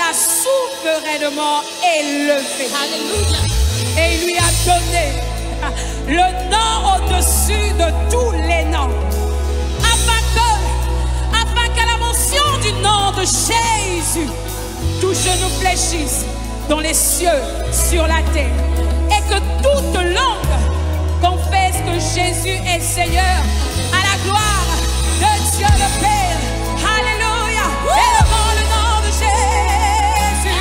l'a souverainement élevé. Alléluia. Et il lui a donné le nom au-dessus de tous les noms. Afin qu'à la mention du nom de Jésus, tout genou fléchisse dans les cieux, sur la terre. Et que toute langue confesse que Jésus est Seigneur, à la gloire de Dieu le Père. Alléluia. Élevons le nom de Jésus.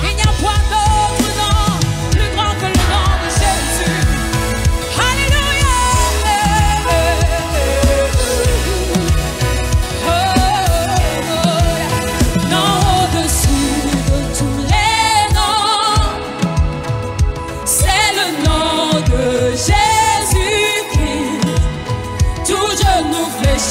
Il n'y a point d'autre nom plus grand que le nom de Jésus. Alléluia. Non au-dessus de tous les noms, c'est le nom de Jésus-Christ. Tout genou fléchit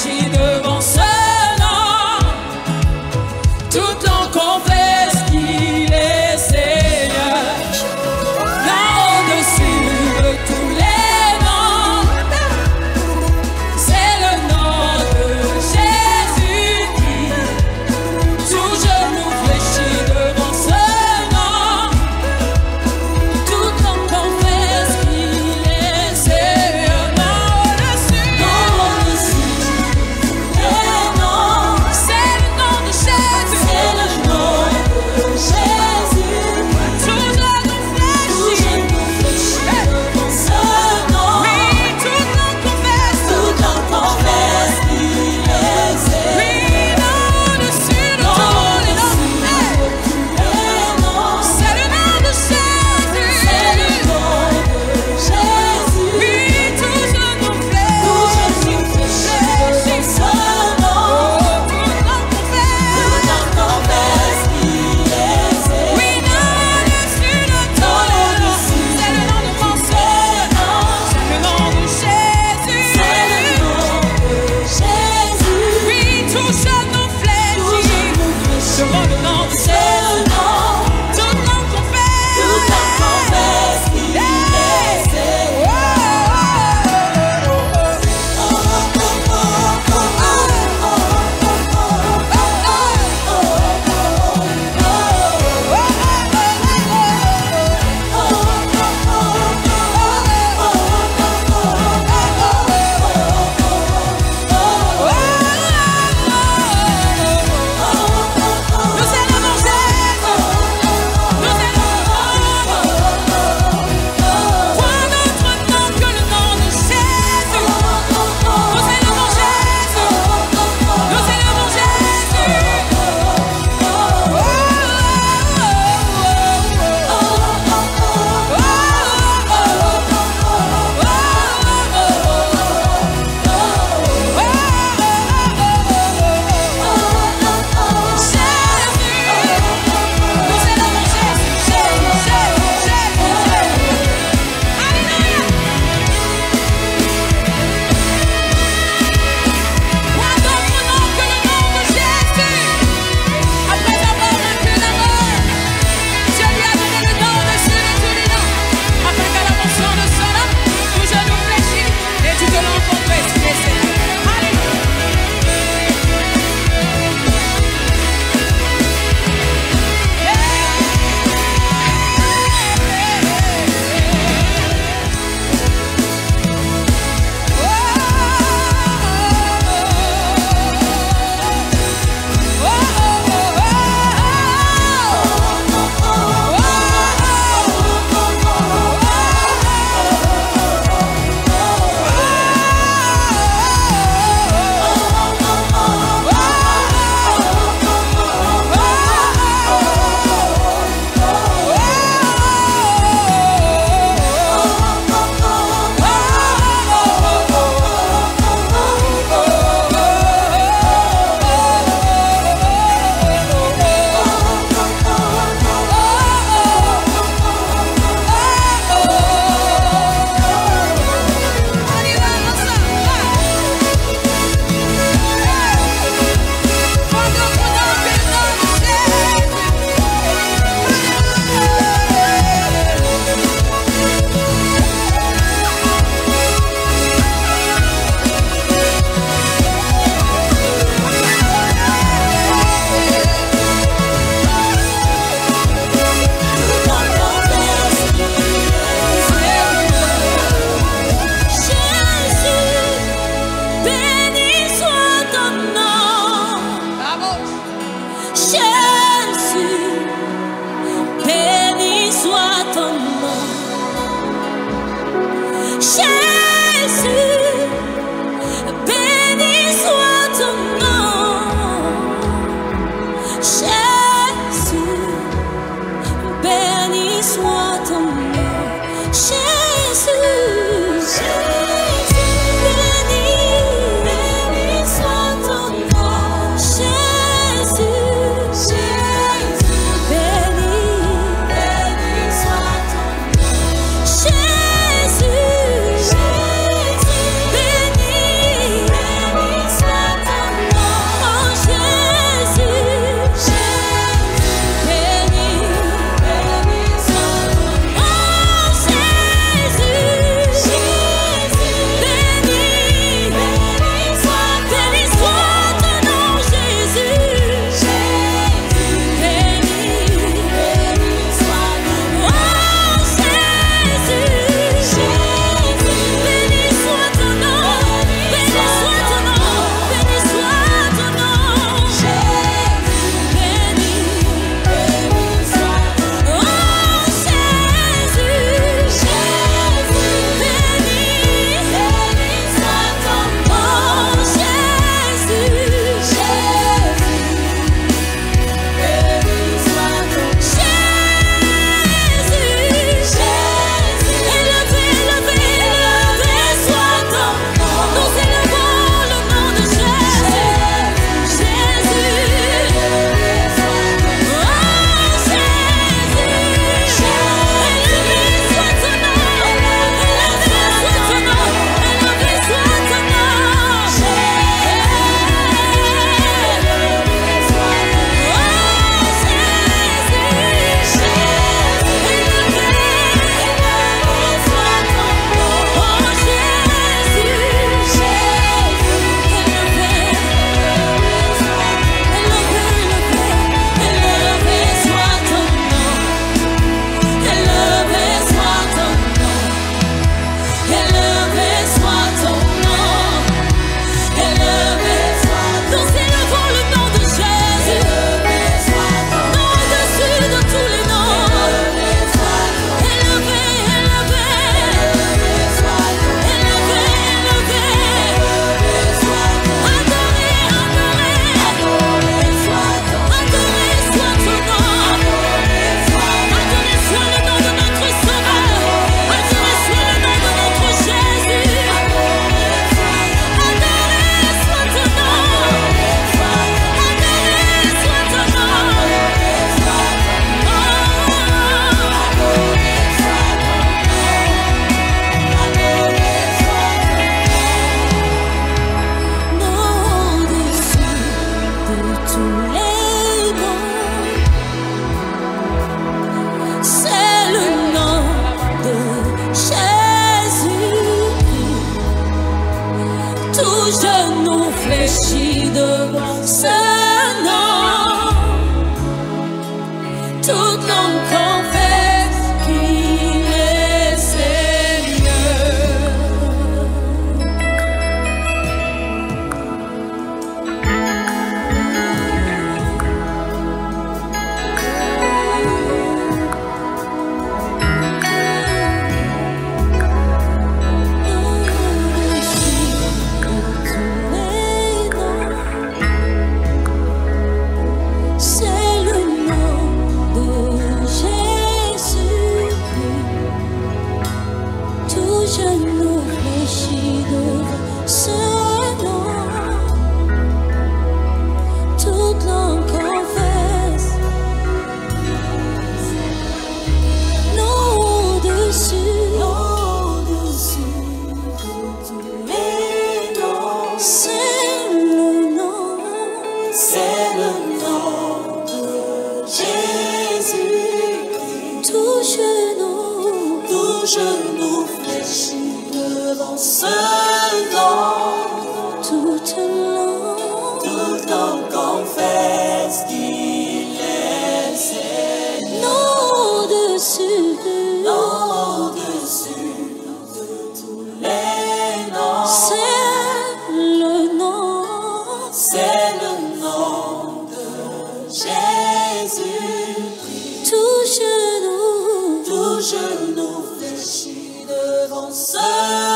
fléchit devant ce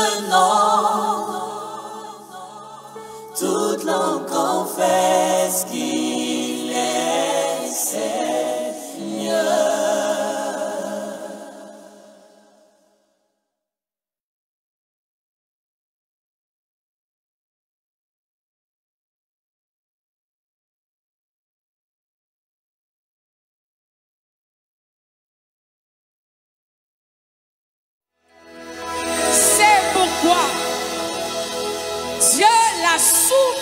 nom. Toute langue confesse qu'il est Seigneur.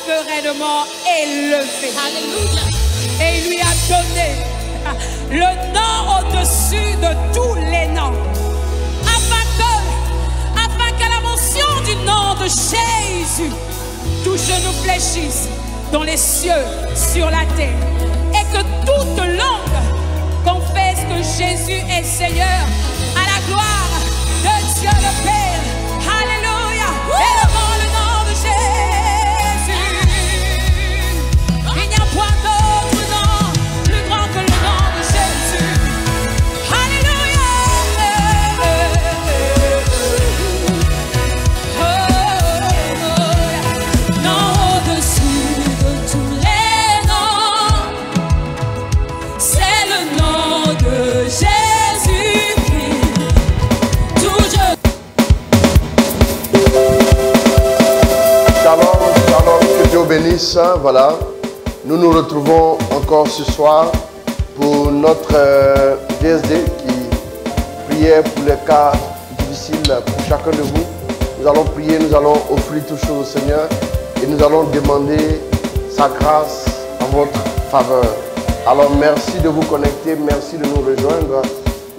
Souverainement élevé. Alléluia. Et il lui a donné le nom au-dessus de tous les noms, afin qu'à la mention du nom de Jésus, tout genou fléchisse dans les cieux, sur la terre, et que toute langue confesse que Jésus est Seigneur, à la gloire de Dieu le Père. Alléluia. Élevons le nom de Jésus. Bénisse, voilà, nous nous retrouvons encore ce soir pour notre DSD qui priait pour les cas difficiles pour chacun de vous. Nous allons prier, nous allons offrir toutes choses au Seigneur et nous allons demander sa grâce en votre faveur. Alors merci de vous connecter, merci de nous rejoindre,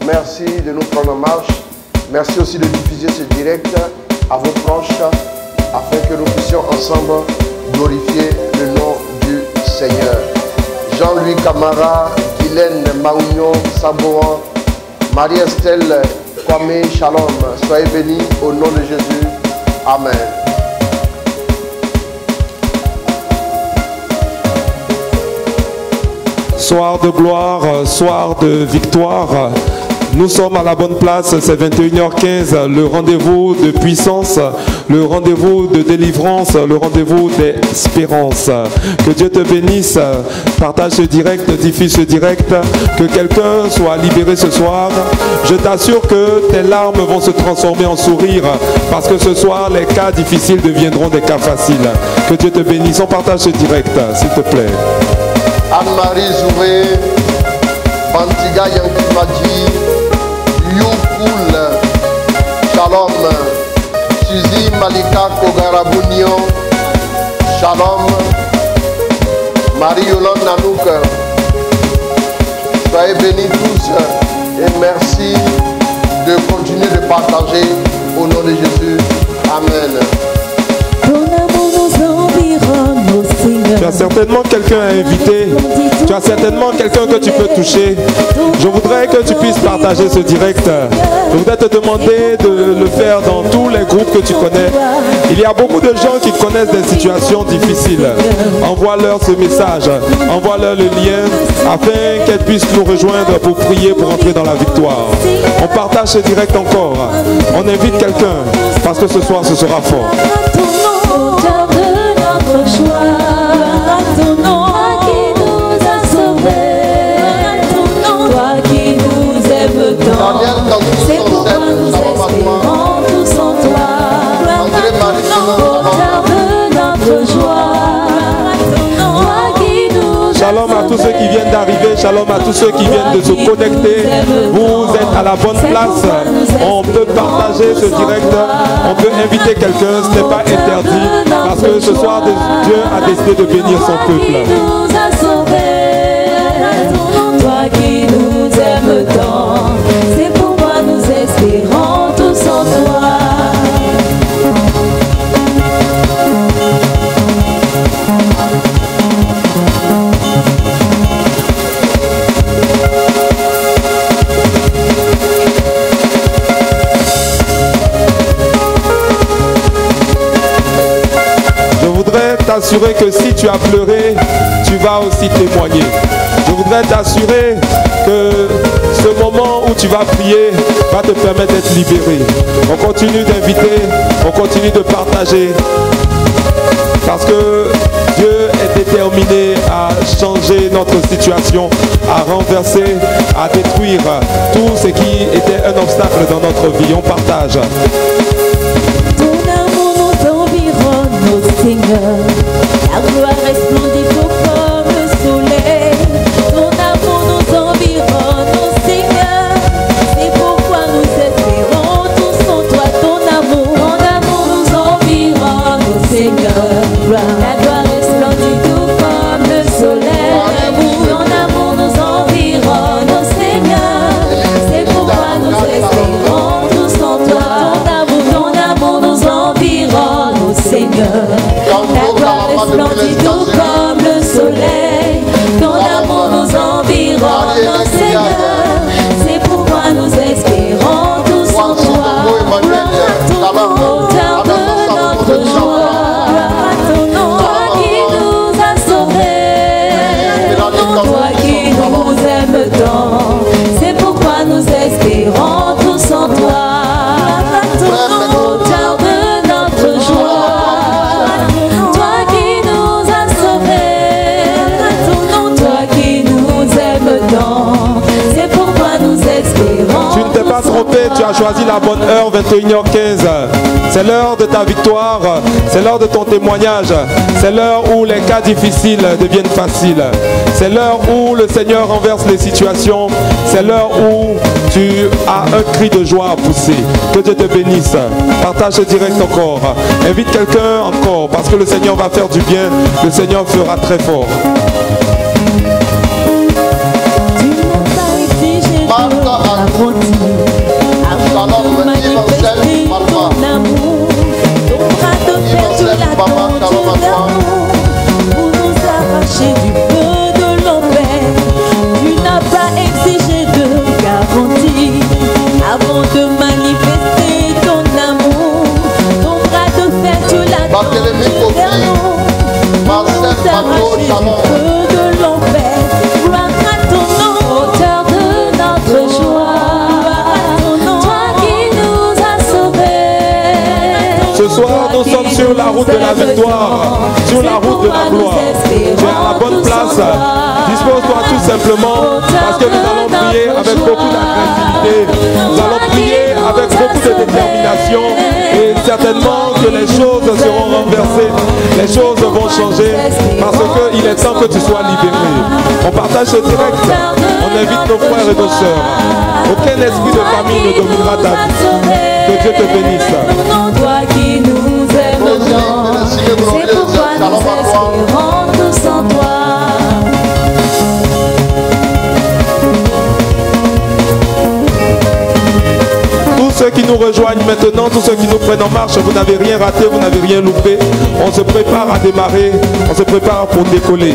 merci de nous prendre en marche, merci aussi de diffuser ce direct à vos proches afin que nous puissions ensemble glorifier le nom du Seigneur. Jean-Louis Camara, Guylaine Maougnon, Sabouan, Marie-Estelle Kwame, Shalom. Soyez bénis au nom de Jésus. Amen. Soir de gloire, soir de victoire. Nous sommes à la bonne place, c'est 21h15, le rendez-vous de puissance, le rendez-vous de délivrance, le rendez-vous d'espérance. Que Dieu te bénisse, partage ce direct, diffuse ce direct, que quelqu'un soit libéré ce soir. Je t'assure que tes larmes vont se transformer en sourires, parce que ce soir, les cas difficiles deviendront des cas faciles. Que Dieu te bénisse, on partage ce direct, s'il te plaît. Anne-Marie Zoué, Bantiga Yankimadji, Youkul, Shalom, Suzy Malika Kogarabunion, Shalom, Marie-Yolande Nanouk. Soyez bénis tous et merci de continuer de partager au nom de Jésus. Amen. Ton amour nous environne, ô Seigneur. Tu as certainement quelqu'un à inviter. Tu as certainement quelqu'un que tu peux toucher. Je voudrais que tu puisses partager ce direct. Je voudrais te demander de le faire dans tous les groupes que tu connais. Il y a beaucoup de gens qui connaissent des situations difficiles. Envoie-leur ce message. Envoie-leur le lien afin qu'elles puissent nous rejoindre pour prier, pour entrer dans la victoire. On partage ce direct encore. On invite quelqu'un parce que ce soir ce sera fort. Auteur de notre choix, ton nom qui nous a sauvés, toi qui nous aimes tant, c'est pourquoi nous espérons tous en toi. Auteur de notre joie, toi qui nous as Shalom à tous ceux qui viennent d'arriver, shalom à tous ceux qui viennent de se connecter. Vous êtes à la bonne place. On peut partager ce direct, on peut inviter quelqu'un, ce n'est pas interdit parce que ce soir Dieu a décidé de bénir son peuple. nous a sauvés, toi qui nous aimes tant, c'est pourquoi nous espérons tous en toi. T'assurer que si tu as pleuré, tu vas aussi témoigner. Je voudrais t'assurer que ce moment où tu vas prier va te permettre d'être libéré. On continue d'inviter, on continue de partager parce que Dieu est déterminé à changer notre situation, à renverser, à détruire tout ce qui était un obstacle dans notre vie. On partage. Seigneur, ta gloire resplendit tout comme le soleil. Ton amour nous environne, oh Seigneur. C'est pourquoi nous espérons tous en toi. Ton amour nous environne, oh Seigneur. Ta gloire resplendit tout comme le soleil. Ton amour nous environne, oh Seigneur. C'est pourquoi nous espérons tous en toi. Ton amour nous environne, oh Seigneur. Ta gloire resplendit tout comme le soleil. Ton amour nous environne, oh Seigneur. C'est pourquoi nous espérons tous en toi. Gloire à ton nom, auteur de notre joie. Toi qui nous as sauvés, toi qui nous aimes tant, c'est pourquoi nous espérons tous en toi. Ton nom, auteur de notre joie. Tu ne t'es pas trompé, tu as choisi la bonne heure, 21h15. C'est l'heure de ta victoire, c'est l'heure de ton témoignage, c'est l'heure où les cas difficiles deviennent faciles, c'est l'heure où le Seigneur renverse les situations, c'est l'heure où tu as un cri de joie à pousser. Que Dieu te bénisse. Partage ce direct encore. Invite quelqu'un encore parce que le Seigneur va faire du bien, le Seigneur fera très fort. Pour nous arracher du feu de l'enfer, tu n'as pas exigé de garantie avant de manifester ton amour. Ton bras de fer, tu l'as tendu vers nous pour nous arracher du feu de l'enfer. Gloire à ton nom, auteur de notre joie. Toi qui nous as sauvés. Ce soir, nous sommes sur la route de la victoire, sur la route de la gloire. Tu es à la bonne place. Dispose-toi tout simplement parce que nous allons prier avec beaucoup d'agressivité. Nous allons prier avec beaucoup de détermination et certainement que les choses seront renversées. Les choses vont changer parce qu'il est temps que tu sois libéré. On partage ce direct. On invite nos frères et nos sœurs. Aucun esprit de famille ne dominera ta vie. Que Dieu te bénisse. Toi qui nous aimes tant, c'est pourquoi nous espérons tous en toi. qui nous rejoignent maintenant, tous ceux qui nous prennent en marche, vous n'avez rien raté, vous n'avez rien loupé. On se prépare à démarrer, on se prépare pour décoller.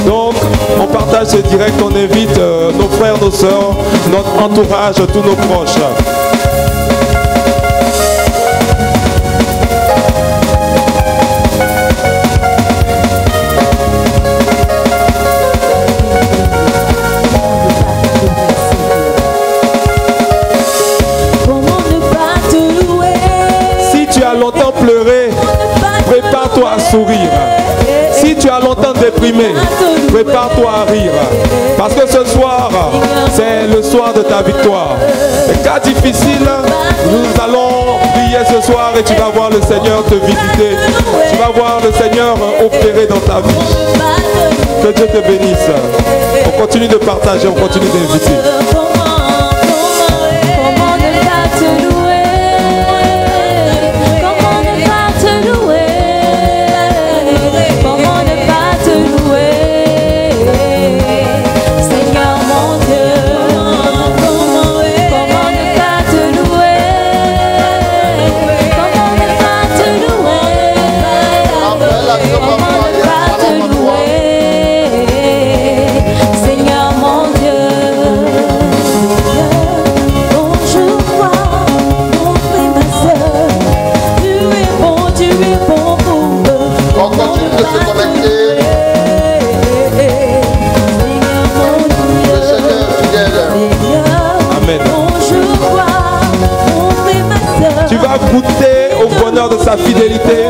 Donc, on partage ce direct, on invite nos frères, nos sœurs, notre entourage, tous nos proches. Longtemps pleuré, prépare-toi à sourire. Si tu as longtemps déprimé, prépare-toi à rire. Parce que ce soir, c'est le soir de ta victoire. Les cas difficiles, nous allons prier ce soir et tu vas voir le Seigneur te visiter. Tu vas voir le Seigneur opérer dans ta vie. Que Dieu te bénisse. On continue de partager, on continue d'inviter. Goûter au bonheur de sa fidélité,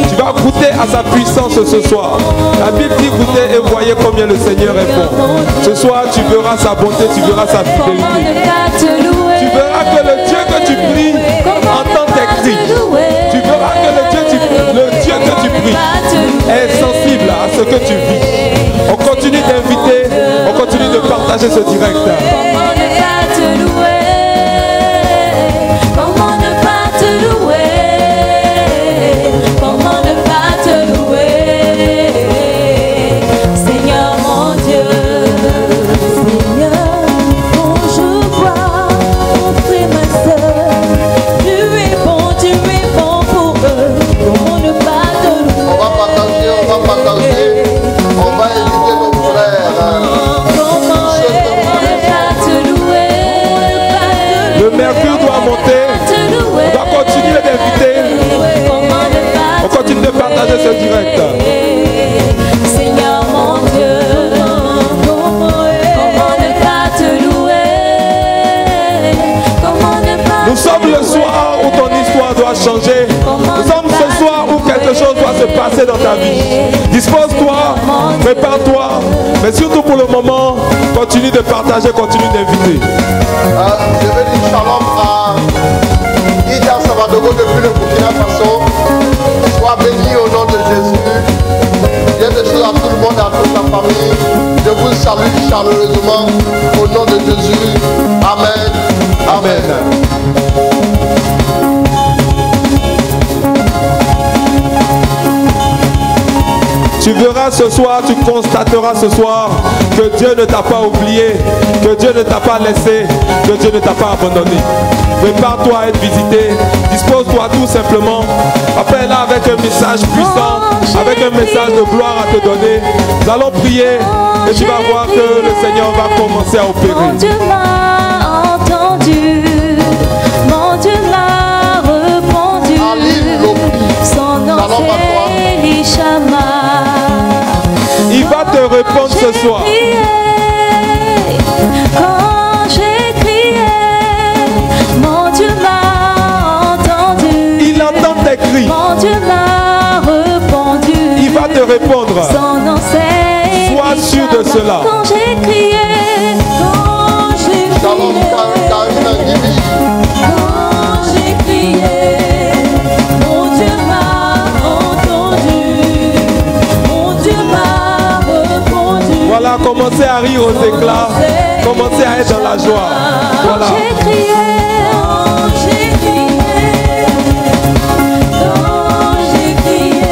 tu vas goûter à sa puissance ce soir. La Bible dit goûter et voyez combien le Seigneur est bon. Ce soir tu verras sa bonté, tu verras sa fidélité. Tu verras que le Dieu que tu pries entend tes cris. Tu verras que le Dieu que tu pries est sensible à ce que tu vis. On continue d'inviter, on continue de partager ce direct. Mercure doit monter, on doit continuer d'inviter, on continue de partager ce direct. Seigneur mon Dieu, comment ne pas te louer, comment ne pas. Nous sommes le soir où ton histoire doit changer. Nous sommes ce soir où quelque chose doit se passer dans ta vie. Dispose-toi, prépare-toi, mais surtout pour le moment, continue de partager, continue d'inviter. Je vais dire shalom à Ida Savadogo depuis le Burkina Faso. Sois béni au nom de Jésus. Bien des choses à tout le monde, à toute la famille. Je vous salue chaleureusement au nom de Jésus. Amen. Amen. Tu verras ce soir, tu constateras ce soir que Dieu ne t'a pas oublié, que Dieu ne t'a pas laissé, que Dieu ne t'a pas abandonné. Prépare-toi à être visité, dispose-toi tout simplement. Appelle-la avec un message puissant, avec un message de gloire à te donner. Nous allons prier et tu vas voir que le Seigneur va commencer à opérer. Mon Dieu m'a entendu, mon Dieu m'a répondu. Son nom c'est Elishama. Il va te répondre ce soir. Quand j'ai crié, mon Dieu m'a entendu. Il entend tes cris. Mon Dieu m'a répondu. Il va te répondre. Son nom c'est Sois sûr de cela. Quand j'ai crié, quand j'ai crié, quand j'ai crié, mon Dieu m'a entendu. Mon Dieu m'a répondu. Voilà, commencez à rire aux éclats. Commencez à être dans la joie. Voilà. J'ai crié, j'ai crié, quand j'ai crié.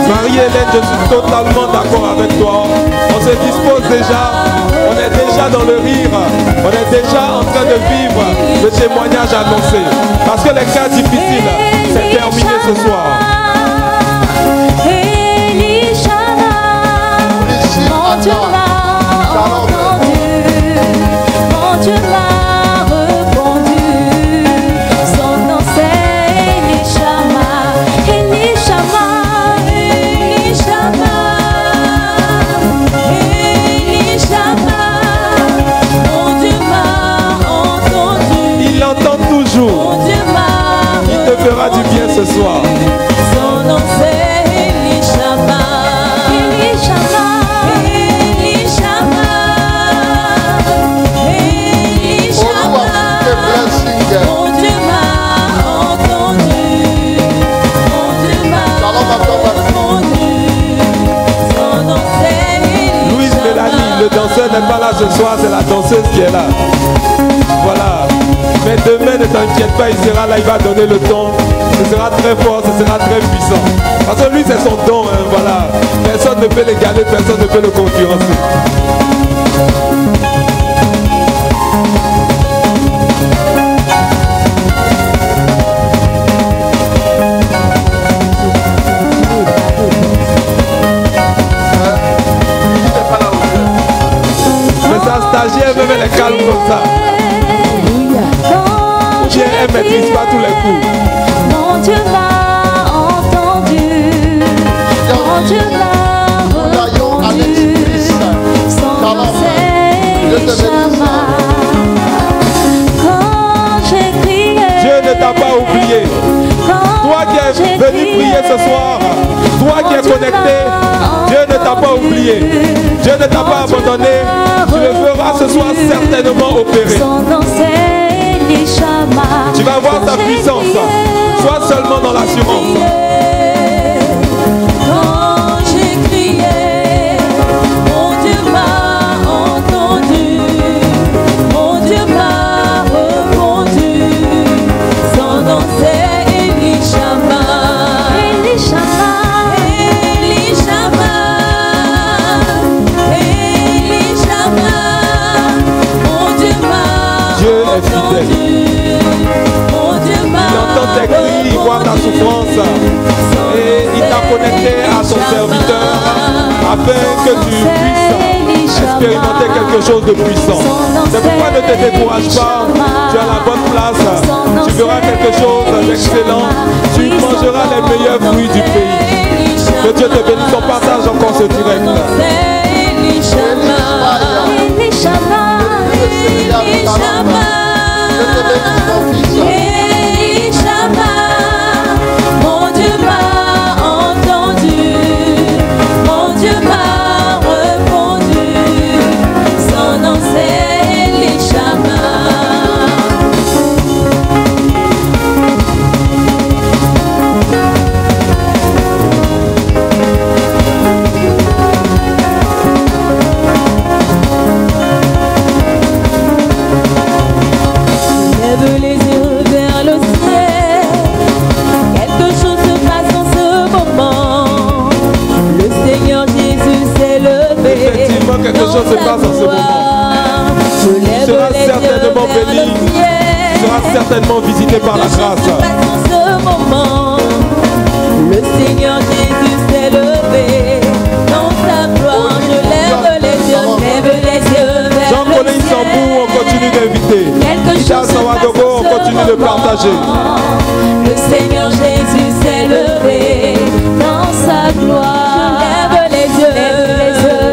Marie-Hélène, je suis totalement d'accord avec toi. On se dispose déjà. On est déjà déjà dans le rire. On est déjà en train de vivre le témoignage annoncé. Parce que les cas difficiles, c'est terminé ce soir. Mon Dieu m'a entendu, mon Dieu m'a répondu. Son nom c'est Elishama, Elishama, Elishama, Elishama. Mon Dieu m'a entendu, Il entend toujours. mon Dieu m'a Il te fera du bien ce soir. son nom c'est Elishama, Elishama, Elishama, Elishama. Mon Dieu m'a entendu, mon Dieu m'a répondu. Son nom c'est Louise Mélanie, le danseur n'est pas là ce soir, c'est la danseuse qui est là. Voilà. Mais demain, ne t'inquiète pas, il sera là, il va donner le ton. Ce sera très fort, ce sera très puissant. Parce que lui, c'est son don, hein, voilà. Personne ne peut l'égaler, personne ne peut le concurrencer. Mais sa stagiaire même elle est calme comme ça. Dieu, elle ne maîtrise pas tous les coups. Mon Dieu m'a entendu, mon Dieu m'a répondu. Son nom c'est Elishama. Quand j'ai crié, Dieu ne t'a pas oublié. Toi qui es venu prier ce soir, toi qui es connecté, Dieu ne t'a pas oublié. Dieu ne t'a pas abandonné. Tu le feras ce soir certainement opérer. son nom c'est Elishama. Tu vas voir ta puissance. Sois seulement dans l'assurance. Quand j'ai crié, mon Dieu m'a entendu, mon Dieu m'a répondu. Son nom c'est Elishama, Elishama, Elishama, Elishama. Mon Dieu m'a Dieu est fidèle. entendu, mon Dieu m'a Il entend tes cris, il voit ta souffrance. Et il t'a connecté à son serviteur afin que tu puisses expérimenter quelque chose de puissant. C'est pourquoi ne te décourage pas. Tu es à la bonne place. Tu verras quelque chose d'excellent. Tu mangeras les meilleurs fruits du pays. Que Dieu te bénisse. On partage encore ce direct. Mon Dieu m'a entendu, mon Dieu m'a répondu. Son nom c'est Elishama. Lève les yeux vers le ciel. Quelque chose se passe en ce moment. Le Seigneur Jésus s'est levé. Effectivement, quelque chose se passe en ce moment. Je lève seras les yeux certainement vers béni. le ciel. Tu seras certainement visité par la Quelque chose grâce. se passe en ce moment. Le Seigneur Jésus s'est levé. Dans sa gloire, je lève les yeux vers le Jean-Colin ciel. Sambou, on continue d'inviter. Quelque Michel chose se Sawadogo, passe en on ce continue de moment. partager. Le Seigneur Jésus s'est levé dans sa gloire. Lève les yeux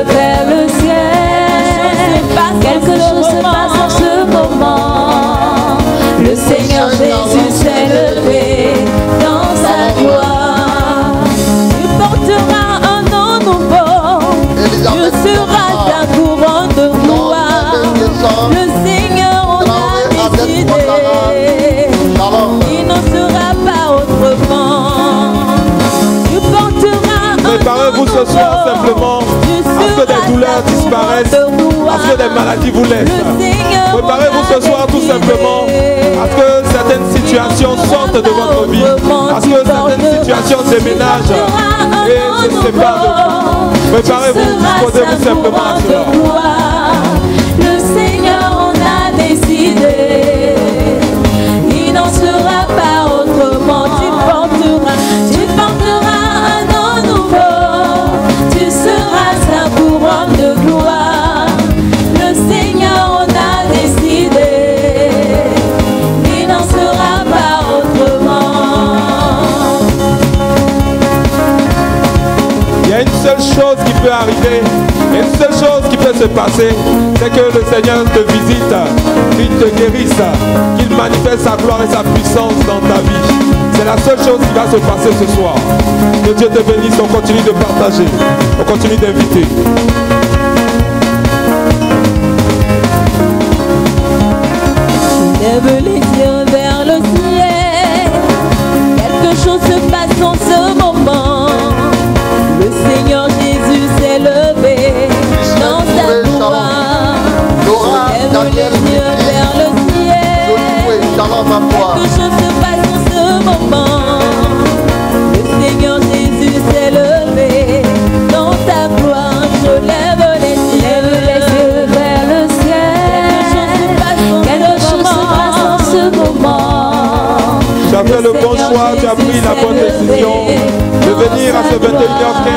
vers le ciel. Quelque chose se passe en ce moment. Le Seigneur Jésus s'est levé dans sa gloire. Tu porteras un nom nouveau. Tu seras ta couronne de gloire. Le Seigneur en a décidé. Il n'en sera pas autrement. Tu porteras un Préparez-vous ce soir simplement à ce que des douleurs disparaissent, à ce que des maladies vous laissent. Préparez-vous ce soir tout simplement à ce que certaines situations sortent de votre vie, à ce que certaines situations déménagent et se séparent de vous. Préparez-vous, disposez-vous simplement à cela. Le arriver. Et une seule chose qui peut se passer, c'est que le Seigneur te visite, qu'il te guérisse, qu'il manifeste sa gloire et sa puissance dans ta vie. C'est la seule chose qui va se passer ce soir. Que Dieu te bénisse, on continue de partager, on continue d'inviter. Lève les yeux vers le ciel. Quelque chose se passe en ce moment. Le Seigneur Jésus s'est levé dans sa gloire. Lève les yeux vers le ciel. Quelque chose se passe en ce moment. Le Seigneur Jésus s'est levé dans sa gloire. Je lève les yeux vers le ciel. Quelque chose se passe en ce moment. Tu as fait le bon choix, tu as pris la bonne décision de venir à ce 21h15.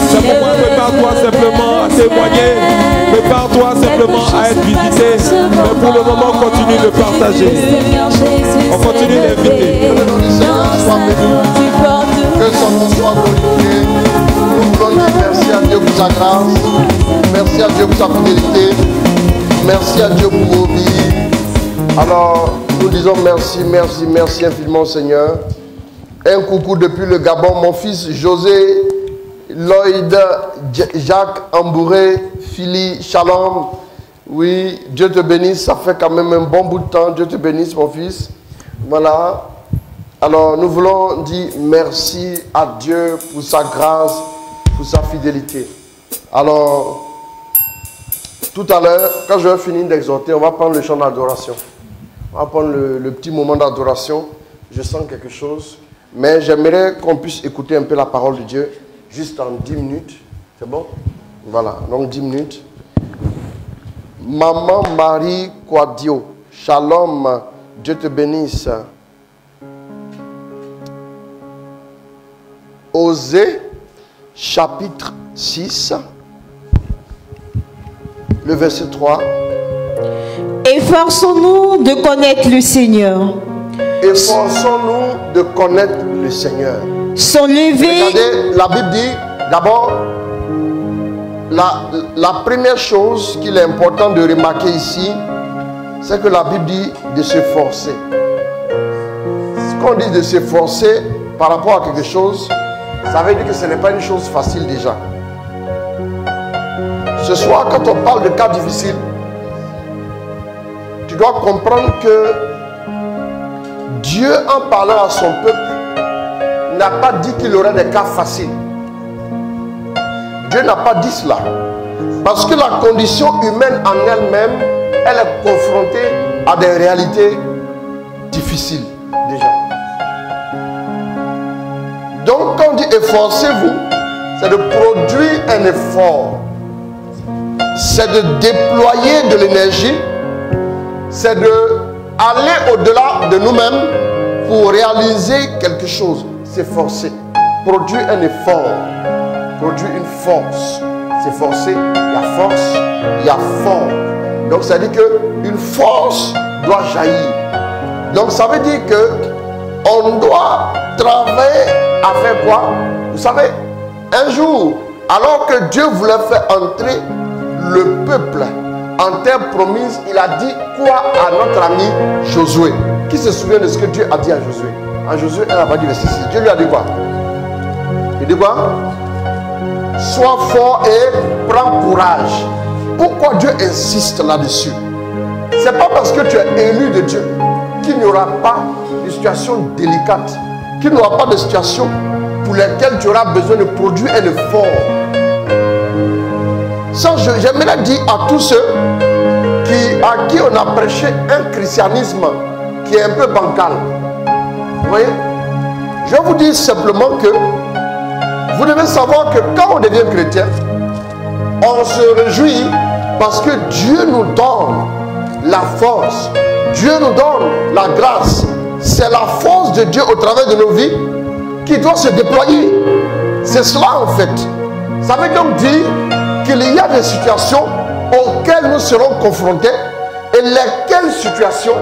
Simplement, prépare-toi simplement à témoigner, prépare-toi simplement à être visité. Mais pour le moment, continue de partager. On continue d'inviter. Que son nom soit glorifié. Nous voulons dire merci à Dieu pour sa grâce. Merci à Dieu pour sa fidélité. Merci à Dieu pour vos vies. Alors, nous disons merci, merci, merci infiniment Seigneur. Un coucou depuis le Gabon, mon fils José, Lloyd, Jacques, Ambouré, Philly, Shalom. Oui, Dieu te bénisse, ça fait quand même un bon bout de temps. Dieu te bénisse mon fils. Voilà. Alors, nous voulons dire merci à Dieu pour sa grâce, pour sa fidélité. Alors, tout à l'heure, quand je vais finir d'exhorter, on va prendre le chant d'adoration. On va prendre le petit moment d'adoration. Je sens quelque chose. Mais j'aimerais qu'on puisse écouter un peu la parole de Dieu, juste en 10 minutes. C'est bon? Voilà, donc 10 minutes. Maman Marie Quadio, Shalom, Dieu te bénisse. Osée, chapitre 6, le verset 3. Efforçons-nous de connaître le Seigneur. Efforçons-nous de connaître le Seigneur. Son lever. Regardez, la Bible dit, d'abord, la première chose qu'il est important de remarquer ici, c'est que la Bible dit de s'efforcer. Ce qu'on dit de s'efforcer par rapport à quelque chose, ça veut dire que ce n'est pas une chose facile déjà. Ce soir, quand on parle de cas difficiles, tu dois comprendre que Dieu, en parlant à son peuple, n'a pas dit qu'il aurait des cas faciles. Dieu n'a pas dit cela. Parce que la condition humaine en elle-même, elle est confrontée à des réalités difficiles déjà. Donc quand on dit efforcez-vous, c'est de produire un effort. C'est de déployer de l'énergie. C'est d'aller au-delà de nous-mêmes pour réaliser quelque chose. S'efforcer. Produire un effort. Produire une force. S'efforcer, il y a force, il y a fort. Donc ça veut dire qu'une force doit jaillir. Donc ça veut dire qu'on doit travailler à faire quoi? Vous savez, un jour, alors que Dieu voulait faire entrer le peuple en terre promise, il a dit quoi à notre ami Josué? Qui se souvient de ce que Dieu a dit à Josué? À Josué, elle n'a pas dit verset 6. Dieu lui a dit quoi? Il dit quoi? Sois fort et prends courage. Pourquoi Dieu insiste là-dessus? Ce n'est pas parce que tu es élu de Dieu qu'il n'y aura pas de situation délicate, qu'il n'y aura pas de situation pour lesquelles tu auras besoin de produire un effort. J'aimerais dire à tous ceux à qui on a prêché un christianisme qui est un peu bancal. Vous voyez? Je vais vous dire simplement que vous devez savoir que quand on devient chrétien, on se réjouit parce que Dieu nous donne la force. Dieu nous donne la grâce. C'est la force de Dieu au travers de nos vies qui doit se déployer. C'est cela en fait. Ça veut donc dire qu'il y a des situations auxquelles nous serons confrontés et lesquelles situations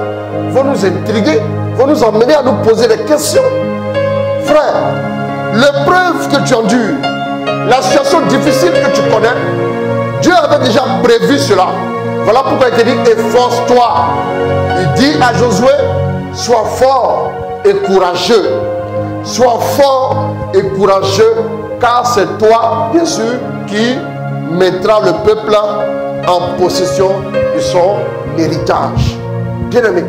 vont nous intriguer, vont nous emmener à nous poser des questions. Frère, l'épreuve que tu endures, La situation difficile que tu connais, Dieu avait déjà prévu cela. Voilà pourquoi il te dit, efforce-toi. Il dit à Josué, sois fort et courageux. Sois fort et courageux, car c'est toi, bien sûr, qui mettra le peuple en possession de son héritage. Bien-aimé,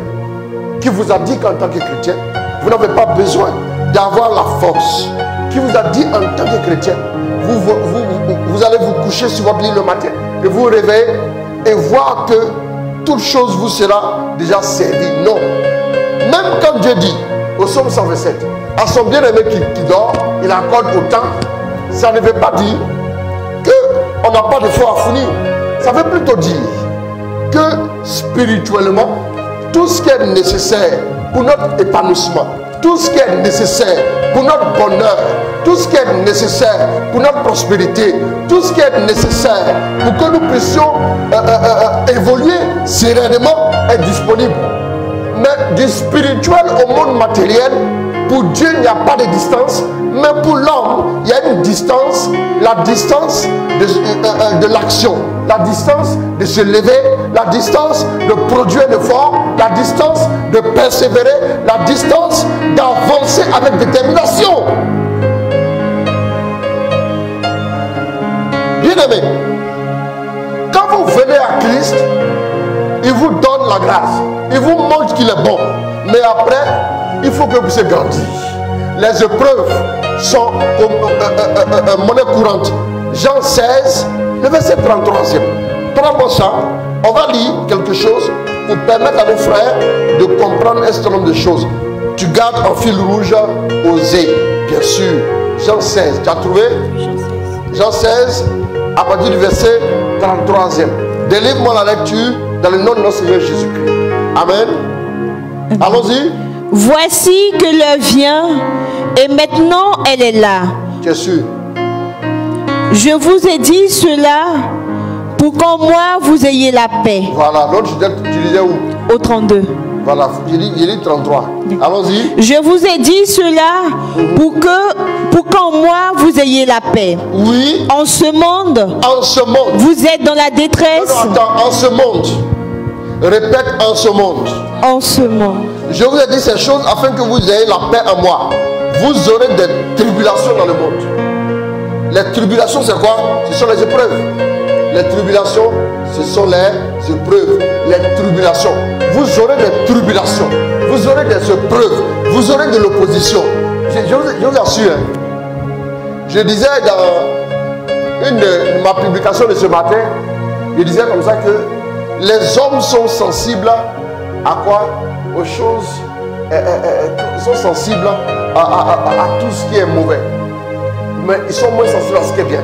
qui vous a dit qu'en tant que chrétien, vous n'avez pas besoin d'avoir la force. Qui vous a dit en tant que chrétien, vous allez vous coucher sur votre lit le matin et vous réveiller et voir que toute chose vous sera déjà servie. Non. Même quand Dieu dit au psaume 127, à son bien-aimé qui dort, il accorde autant, ça ne veut pas dire qu'on n'a pas de foi à fournir. Ça veut plutôt dire que spirituellement, tout ce qui est nécessaire pour notre épanouissement, tout ce qui est nécessaire pour notre bonheur, tout ce qui est nécessaire pour notre prospérité, tout ce qui est nécessaire pour que nous puissions évoluer sereinement est disponible. Mais du spirituel au monde matériel, pour Dieu il n'y a pas de distance, mais pour l'homme il y a une distance, la distance de l'action, la distance de se lever, la distance de produire l'effort, la distance de persévérer, la distance d'avancer avec détermination. Bien-aimé, quand vous venez à Christ, il vous donne la grâce, il vous montre qu'il est bon, mais après il faut que vous puissiez grandir. Les épreuves sont monnaie courante. Jean 16, le verset 33e. Prends-moi ça, on va lire quelque chose pour permettre à nos frères de comprendre un certain nombre de choses. Tu gardes en fil rouge Osée, bien sûr. Jean 16, tu as trouvé? Jean 16, à partir du verset 33e. Délivre-moi la lecture dans le nom de notre Seigneur Jésus-Christ. Amen. Allons-y. Voici que l'heure vient et maintenant elle est là. Tu es sûr? Je vous ai dit cela pour qu'en moi vous ayez la paix. Voilà, l'autre tu disais où? Au 32. Voilà, j'ai dit 33. Allons-y. Je vous ai dit cela pour qu'en moi vous ayez la paix. Oui. En ce monde, vous êtes dans la détresse. Non, attends, en ce monde. Répète, en ce monde. En ce monde. Je vous ai dit ces choses afin que vous ayez la paix en moi. Vous aurez des tribulations dans le monde. Les tribulations, c'est quoi? Ce sont les épreuves. Les tribulations, ce sont les épreuves. Les tribulations. Vous aurez des tribulations. Vous aurez des épreuves. Vous aurez de l'opposition. Je vous assure. Je disais dans une de ma publication de ce matin, je disais comme ça que les hommes sont sensibles à quoi? Aux choses, sont sensibles à tout ce qui est mauvais. Mais ils sont moins sensibles à ce qui est bien.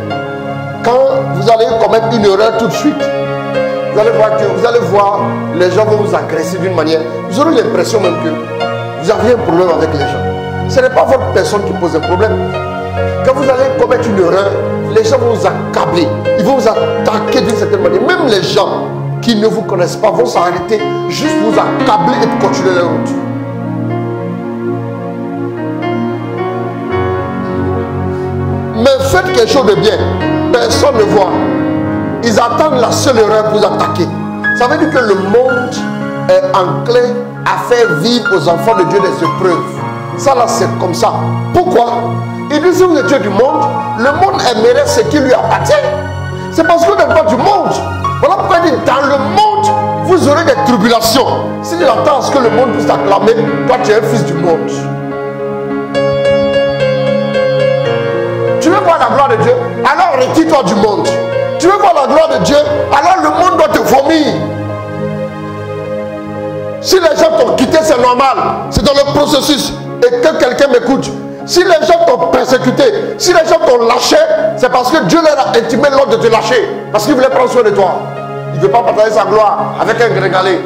Quand vous allez commettre une erreur tout de suite, vous allez voir les gens vont vous agresser d'une manière. Vous aurez l'impression même que vous avez un problème avec les gens. Ce n'est pas votre personne qui pose un problème. Quand vous allez commettre une erreur, les gens vont vous accabler. Ils vont vous attaquer d'une certaine manière. Même les gens qui ne vous connaissent pas vont s'arrêter juste pour vous accabler et pour continuer leur route. Mais faites quelque chose de bien. Personne ne voit. Ils attendent la seule erreur pour vous attaquer. Ça veut dire que le monde est enclin à faire vivre aux enfants de Dieu des épreuves. Ça là, c'est comme ça. Pourquoi? Il dit si vous étiez du monde, le monde aimerait ce qui lui appartient. C'est parce que vous n'êtes pas du monde. Voilà pourquoi il dit dans le monde, vous aurez des tribulations. Si tu attends à ce que le monde puisse t'acclamer, toi tu es un fils du monde. Tu veux voir la gloire de Dieu? Alors retire-toi du monde. Tu veux voir la gloire de Dieu? Alors le monde doit te vomir. Si les gens t'ont quitté, c'est normal. C'est dans le processus. Et que quelqu'un m'écoute. Si les gens t'ont persécuté, si les gens t'ont lâché, c'est parce que Dieu leur a intimé l'ordre de te lâcher. Parce qu'il voulait prendre soin de toi. Il ne veut pas partager sa gloire avec un grégalé.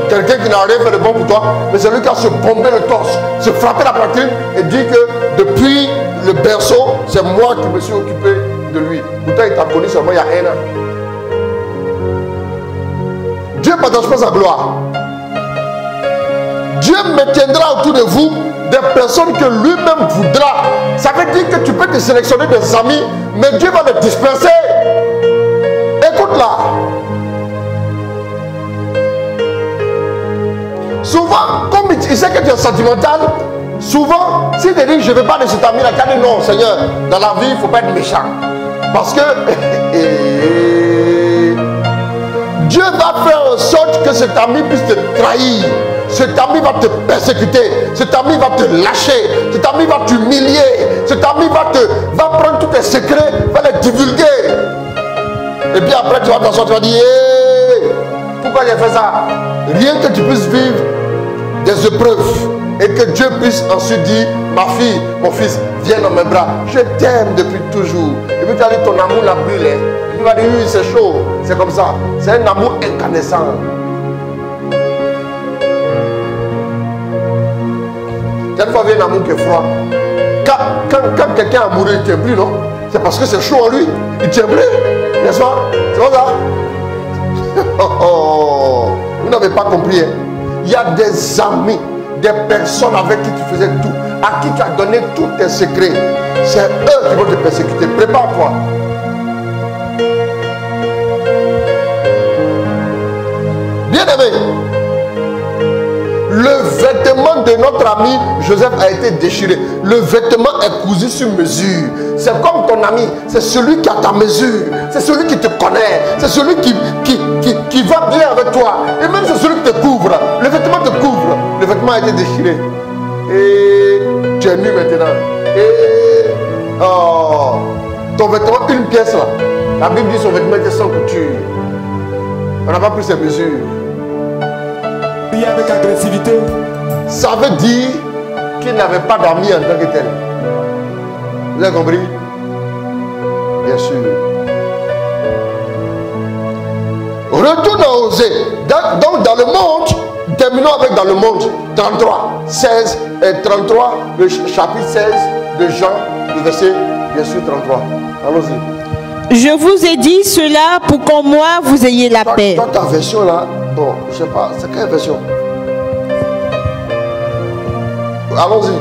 Quelqu'un qui n'a rien fait de bon pour toi, mais c'est lui qui a se bombé le torse, se frappé la poitrine et dit que depuis le berceau, c'est moi qui me suis occupé de lui. Pourtant, il t'a connu seulement il y a 1 an. Dieu ne partage pas sa gloire. Dieu me tiendra autour de vous des personnes que lui-même voudra. Ça veut dire que tu peux te sélectionner des amis, mais Dieu va les disperser. Écoute-la. Souvent, comme il sait que tu es sentimental, souvent, s'il te dit je ne veux pas de cet ami-là, tu as dit non, Seigneur, dans la vie, il ne faut pas être méchant. Parce que Dieu va faire en sorte que cet ami puisse te trahir. Cet ami va te persécuter. Cet ami va te lâcher. Cet ami va t'humilier. Cet ami va prendre tous tes secrets, va les divulguer. Et puis après, tu vas t'en sortir, tu vas dire hey, pourquoi j'ai fait ça? Rien que tu puisses vivre des épreuves et que Dieu puisse ensuite dire ma fille, mon fils, viens dans mes bras. Je t'aime depuis toujours. Et puis tu as dit ton amour l'a brûlé. Tu vas dire oui, c'est chaud. C'est comme ça. C'est un amour incandescent. Cette fois, il y a un amour qui est froid. Quand quelqu'un est amoureux, il ne tient plus, non? C'est parce que c'est chaud en lui. Il ne tient plus. N'est-ce pas? C'est comme ça. Vous n'avez pas compris. Hein? Il y a des amis, des personnes avec qui tu faisais tout, à qui tu as donné tous tes secrets. C'est eux qui vont te persécuter. Prépare-toi. Bien aimé, le vêtement de notre ami Joseph a été déchiré. Le vêtement est cousu sur mesure. C'est comme ton ami, c'est celui qui a ta mesure. C'est celui qui te connaît. C'est celui qui va bien avec toi. Et même c'est celui qui te couvre. Le vêtement te couvre. Le vêtement a été déchiré. Et tu es nu maintenant. Et ton vêtement, une pièce là. La Bible dit son vêtement était sans couture. On n'a pas pris ses mesures. Prier avec agressivité. Ça veut dire qu'il n'avait pas d'amis en tant que tel. Vous avez compris? Bien sûr. Retourne à Osée. Donc dans le monde, terminons avec dans le monde 33, 16 et 33, le chapitre 16 de Jean, le verset bien sûr 33. Allons-y. Je vous ai dit cela pour qu'en moi vous ayez la paix. Dans ta version là, bon, je sais pas, c'est quelle version? Allons-y.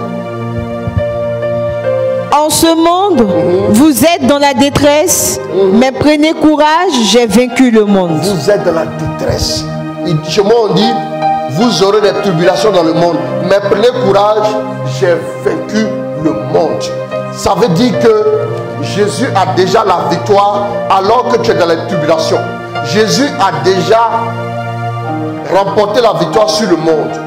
En ce monde, vous êtes dans la détresse, mais prenez courage, j'ai vaincu le monde. Vous êtes dans la détresse. Et chez moi on dit, vous aurez des tribulations dans le monde, mais prenez courage, j'ai vaincu le monde. Ça veut dire que Jésus a déjà la victoire alors que tu es dans les tribulations. Jésus a déjà remporté la victoire sur le monde.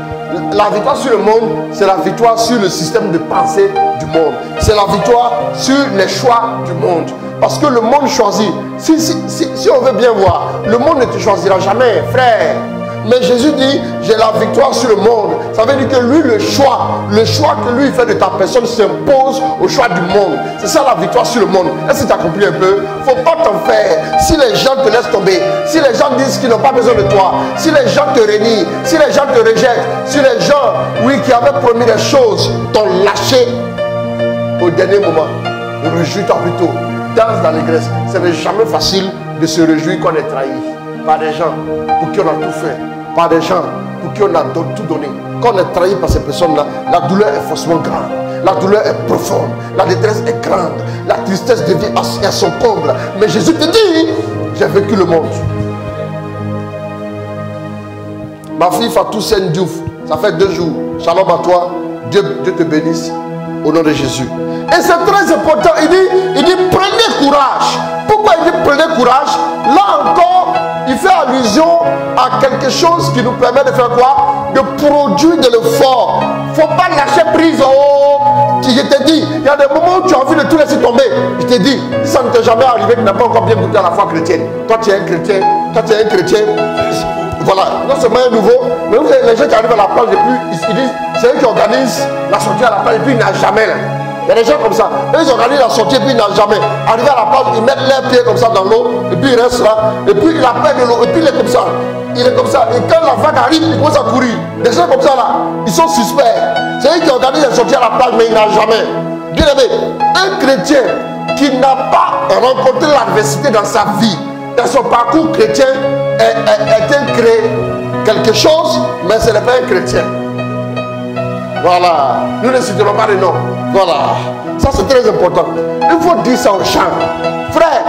La victoire sur le monde, c'est la victoire sur le système de pensée du monde. C'est la victoire sur les choix du monde. Parce que le monde choisit. Si on veut bien voir, le monde ne te choisira jamais, frère. Mais Jésus dit, j'ai la victoire sur le monde. Ça veut dire que lui, le choix que lui fait de ta personne s'impose au choix du monde. C'est ça la victoire sur le monde. Est-ce que tu as compris un peu? Il ne faut pas t'en faire. Si les gens te laissent tomber, si les gens disent qu'ils n'ont pas besoin de toi, si les gens te renient, si les gens te rejettent, si les gens, oui, qui avaient promis des choses, t'ont lâché au dernier moment, réjouis-toi plutôt. Danse dans l'église. Ce n'est jamais facile de se réjouir qu'on est trahi par des gens pour qui on a tout fait, par des gens pour qui on a tout donné. Quand on est trahi par ces personnes-là, la douleur est forcément grande, la douleur est profonde, la détresse est grande, la tristesse devient à son comble. Mais Jésus te dit, j'ai vécu le monde. Ma fille Fatou Sen Diouf, ça fait 2 jours. Shalom à toi, Dieu te bénisse au nom de Jésus. Et c'est très important, il dit prenez courage. Pourquoi il dit prenez courage? Là encore, il fait allusion à quelque chose qui nous permet de faire quoi? De produire de l'effort. Il ne faut pas lâcher prise. Je t'ai dit, il y a des moments où tu as envie de tout laisser tomber. Je t'ai dit, ça ne t'est jamais arrivé, tu n'as pas encore bien goûté à la foi chrétienne. Toi tu es un chrétien, voilà, non seulement un nouveau, mais vous avez les gens qui arrivent à la plage et puis ils disent, c'est eux qui organisent la sortie à la plage et puis ils n'ont jamais là. Il y a des gens comme ça. Eux, ils organisent la sortie et puis ils n'ont jamais. Arrivé à la plage, ils mettent leurs pieds comme ça dans l'eau et puis ils restent là. Et puis il appelle de l'eau et puis il est comme ça. Il est comme ça. Et quand la vague arrive, il commence à courir. Des gens comme ça là, ils sont suspects. C'est eux qui organisent la sortie à la plage mais ils n'ont jamais. Bien aimé, un chrétien qui n'a pas rencontré l'adversité dans sa vie, dans son parcours chrétien, est créé quelque chose, mais ce n'est pas un chrétien. Voilà. Nous ne citerons pas les noms. Voilà. Ça, c'est très important. Il faut dire ça au chant. Frère,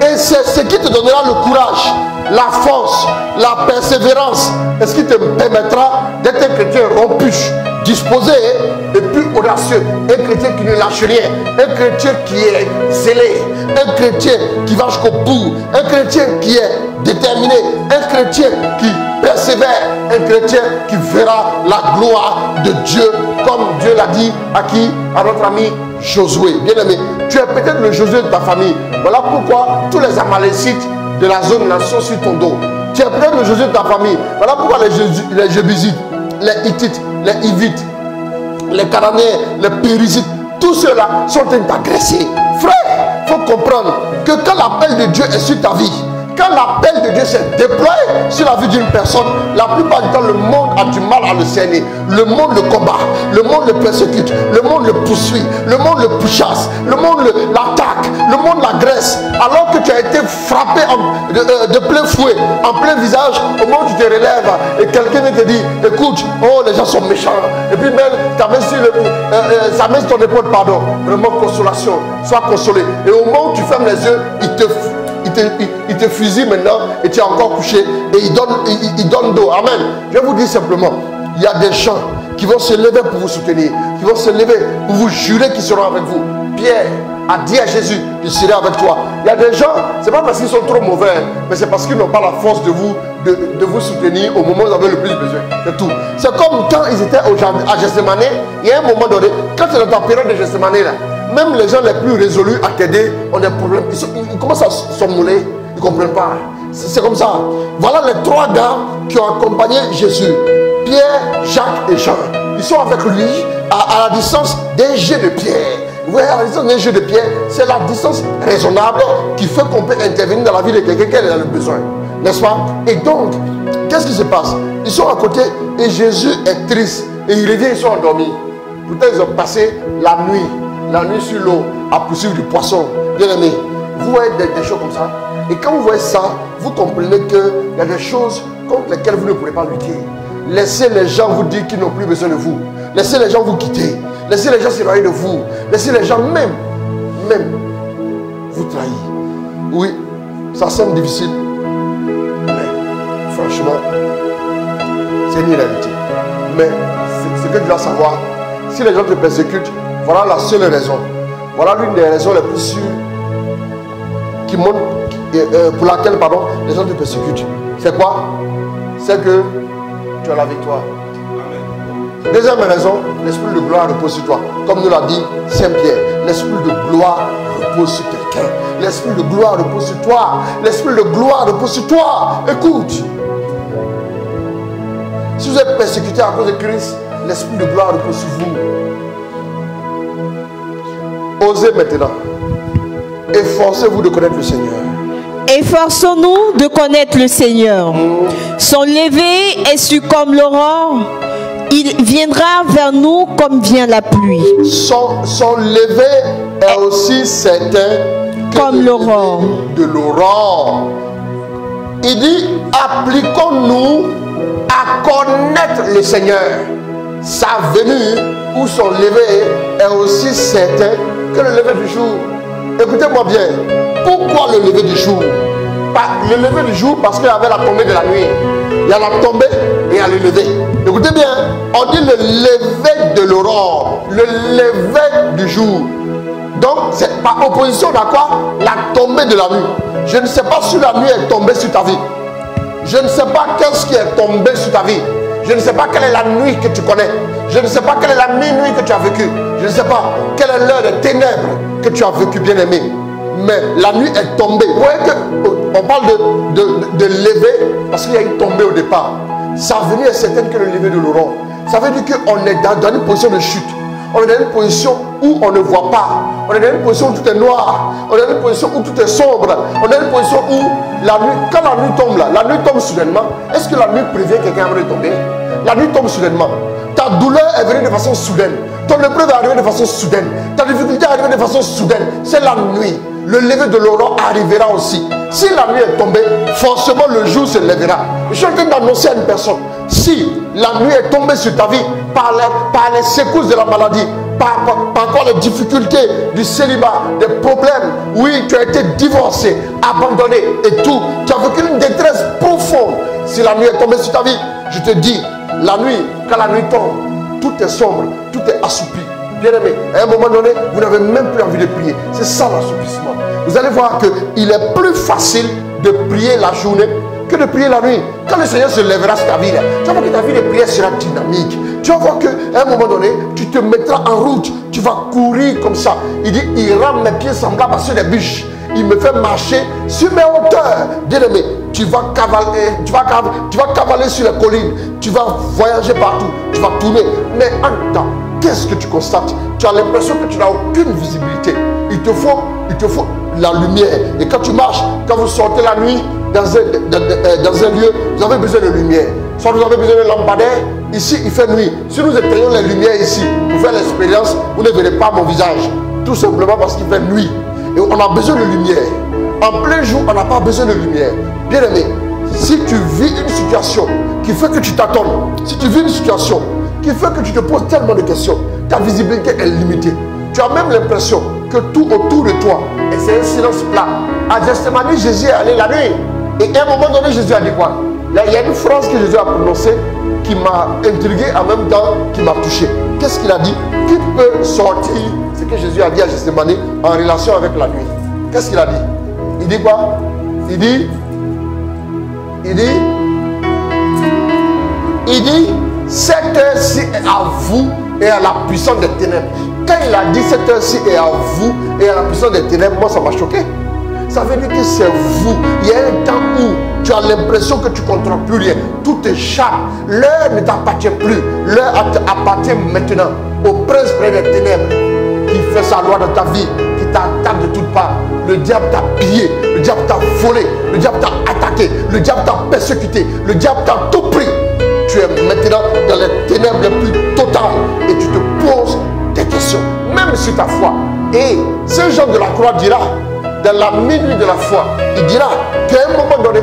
et c'est ce qui te donnera le courage, la force, la persévérance. Et ce qui te permettra d'être un chrétien rompu, disposé et plus audacieux. Un chrétien qui ne lâche rien. Un chrétien qui est zélé. Un chrétien qui va jusqu'au bout. Un chrétien qui est déterminé. Un chrétien qui persévère. Un chrétien qui verra la gloire de Dieu, comme Dieu l'a dit à qui? À notre ami Josué. Bien aimé, tu es peut-être le Josué de ta famille. Voilà pourquoi tous les Amalécites de la zone sont sur ton dos. Tu es peut-être le Josué de ta famille. Voilà pourquoi les Jébusites, les Hittites, les Hivites, les Cananéens, les Périsites, tous ceux-là sont en train d'agresser. Frère, il faut comprendre que quand l'appel de Dieu est sur ta vie, quand l'appel de Dieu s'est déployé sur la vie d'une personne, la plupart du temps, le monde a du mal à le cerner. Le monde le combat, le monde le persécute, le monde le poursuit, le monde le pourchasse, le monde l'attaque, le monde l'agresse. Alors que tu as été frappé de plein fouet, en plein visage, au moment où tu te relèves et quelqu'un vient te dire, écoute, oh les gens sont méchants. Et puis même, ça met sur ton épaule, pardon, vraiment consolation, sois consolé. Et au moment où tu fermes les yeux, il te fusille maintenant et tu es encore couché et il donne dos. Amen. Je vais vous dire simplement, il y a des gens qui vont se lever pour vous soutenir, qui vont se lever pour vous jurer qu'ils seront avec vous. Pierre a dit à Jésus, je serai avec toi. Il y a des gens, ce n'est pas parce qu'ils sont trop mauvais, mais c'est parce qu'ils n'ont pas la force de vous soutenir au moment où vous avez le plus besoin. C'est tout. C'est comme quand ils étaient à Gethsemane, il y a un moment donné, quand tu es dans ta période de Gethsemane là, même les gens les plus résolus à t'aider ont des problèmes. Ils commencent à somnoler. Ils ne comprennent pas. C'est comme ça. Voilà les trois gars qui ont accompagné Jésus. Pierre, Jacques et Jean. Ils sont avec lui à la distance d'un jet de pierre. Vous voyez, à la distance d'un jet de pierre, c'est la distance raisonnable qui fait qu'on peut intervenir dans la vie de quelqu'un qui a le besoin. N'est-ce pas? Et donc, qu'est-ce qui se passe? Ils sont à côté et Jésus est triste. Et il revient, ils sont endormis. Pourtant, ils ont passé la nuit sur l'eau à poursuivre du poisson. Bien aimé, vous voyez des choses comme ça. Et quand vous voyez ça, vous comprenez qu'il y a des choses contre lesquelles vous ne pourrez pas lutter. Laissez les gens vous dire qu'ils n'ont plus besoin de vous. Laissez les gens vous quitter. Laissez les gens s'éloigner de vous. Laissez les gens même vous trahir. Oui, ça semble difficile. Mais franchement, c'est une réalité. Mais ce que tu dois savoir, si les gens te persécutent, voilà la seule raison. Voilà l'une des raisons les plus sûres qui montrent, pour laquelle les gens te persécutent. C'est quoi? C'est que tu as la victoire. Deuxième raison, l'esprit de gloire repose sur toi. Comme nous l'a dit Saint Pierre, l'esprit de gloire repose sur quelqu'un. L'esprit de gloire repose sur toi. L'esprit de gloire repose sur toi. Écoute. Si vous êtes persécuté à cause de Christ, l'esprit de gloire repose sur vous. Osez maintenant. Efforcez-vous de connaître le Seigneur. Efforçons-nous de connaître le Seigneur. Son lever est su comme l'aurore. Il viendra vers nous comme vient la pluie. Son lever est aussi certain comme l'aurore. De l'aurore. Il dit, appliquons-nous à connaître le Seigneur. Sa venue ou son lever est aussi certain que le lever du jour. Écoutez-moi bien. Pourquoi le lever du jour? Le lever du jour parce qu'il y avait la tombée de la nuit. Il y a la tombée et il y a le lever. Écoutez bien, on dit le lever de l'aurore, le lever du jour. Donc c'est par opposition à quoi? La tombée de la nuit. Je ne sais pas si la nuit est tombée sur ta vie. Je ne sais pas qu'est-ce qui est tombé sur ta vie. Je ne sais pas quelle est la nuit que tu connais. Je ne sais pas quelle est la minuit que tu as vécue. Je ne sais pas quelle est l'heure de ténèbres que tu as vécu, bien aimé. Mais la nuit est tombée. Vous voyez qu'on parle de lever parce qu'il y a une tombée au départ. Sa venue est certaine que le lever de l'aurore. Ça veut dire qu'on est dans une position de chute. On est dans une position où on ne voit pas. On est dans une position où tout est noir. On est dans une position où tout est sombre. On est dans une position où la nuit, quand la nuit tombe là, la nuit tombe soudainement. Est-ce que la nuit prévient quelqu'un avant de tomber? La nuit tombe soudainement. Ta douleur est venue de façon soudaine. Ton épreuve est arrivée de façon soudaine. Ta difficulté est arrivée de façon soudaine. C'est la nuit. Le lever de l'aurore arrivera aussi. Si la nuit est tombée, forcément le jour se lèvera. Je suis en train d'annoncer à une personne, si la nuit est tombée sur ta vie par les secousses de la maladie, par encore les difficultés du célibat, des problèmes, oui, tu as été divorcé, abandonné et tout, tu as vécu une détresse profonde. Si la nuit est tombée sur ta vie, je te dis, la nuit, quand la nuit tombe, tout est sombre, tout est assoupi. Bien aimé, à un moment donné, vous n'avez même plus envie de prier. C'est ça l'assoupissement. Vous allez voir qu'il est plus facile de prier la journée que de prier la nuit. Quand le Seigneur se lèvera sur ta vie, tu vas voir que ta vie de prière sera dynamique. Tu vas voir qu'à un moment donné, tu te mettras en route. Tu vas courir comme ça. Il dit, il rend mes pieds semblables à ceux des bûches. Il me fait marcher sur mes hauteurs. Bien aimé, tu vas cavaler sur les collines. Tu vas voyager partout. Tu vas tourner. Mais en temps, qu'est-ce que tu constates? Tu as l'impression que tu n'as aucune visibilité. Il te faut la lumière. Et quand tu marches, quand vous sortez la nuit dans un lieu, vous avez besoin de lumière. Soit vous avez besoin de lampadaire. Ici, il fait nuit. Si nous éteignons les lumières ici, pour faire l'expérience, vous ne verrez pas mon visage. Tout simplement parce qu'il fait nuit. Et on a besoin de lumière. En plein jour, on n'a pas besoin de lumière. Bien aimé, si tu vis une situation qui fait que tu t'attends, si tu vis une situation qui fait que tu te poses tellement de questions, ta visibilité est limitée. Tu as même l'impression que tout autour de toi, et c'est un silence plat. À Gethsémani, Jésus est allé la nuit. Et à un moment donné, Jésus a dit quoi? Là, il y a une phrase que Jésus a prononcée qui m'a intrigué, en même temps qui m'a touché. Qu'est-ce qu'il a dit? Qui peut sortir ce que Jésus a dit à Gethsémani en relation avec la nuit? Qu'est-ce qu'il a dit? Il dit quoi? Il dit, cette heure-ci est à vous et à la puissance des ténèbres. Quand il a dit cette heure-ci est à vous et à la puissance des ténèbres, moi ça m'a choqué. Ça veut dire que c'est vous. Il y a un temps où tu as l'impression que tu ne contrôles plus rien. Tout échappe. L'heure ne t'appartient plus. L'heure appartient maintenant au prince près des ténèbres qui fait sa loi dans ta vie, qui t'attaque de toutes parts. Le diable t'a pillé, le diable t'a volé, le diable t'a attaqué, le diable t'a persécuté, le diable t'a tout pris. Tu es maintenant dans les ténèbres les plus totales et tu te poses des questions, même sur ta foi. Et Saint Jean de la Croix dira, dans la minuit de la foi, il dira qu'à un moment donné,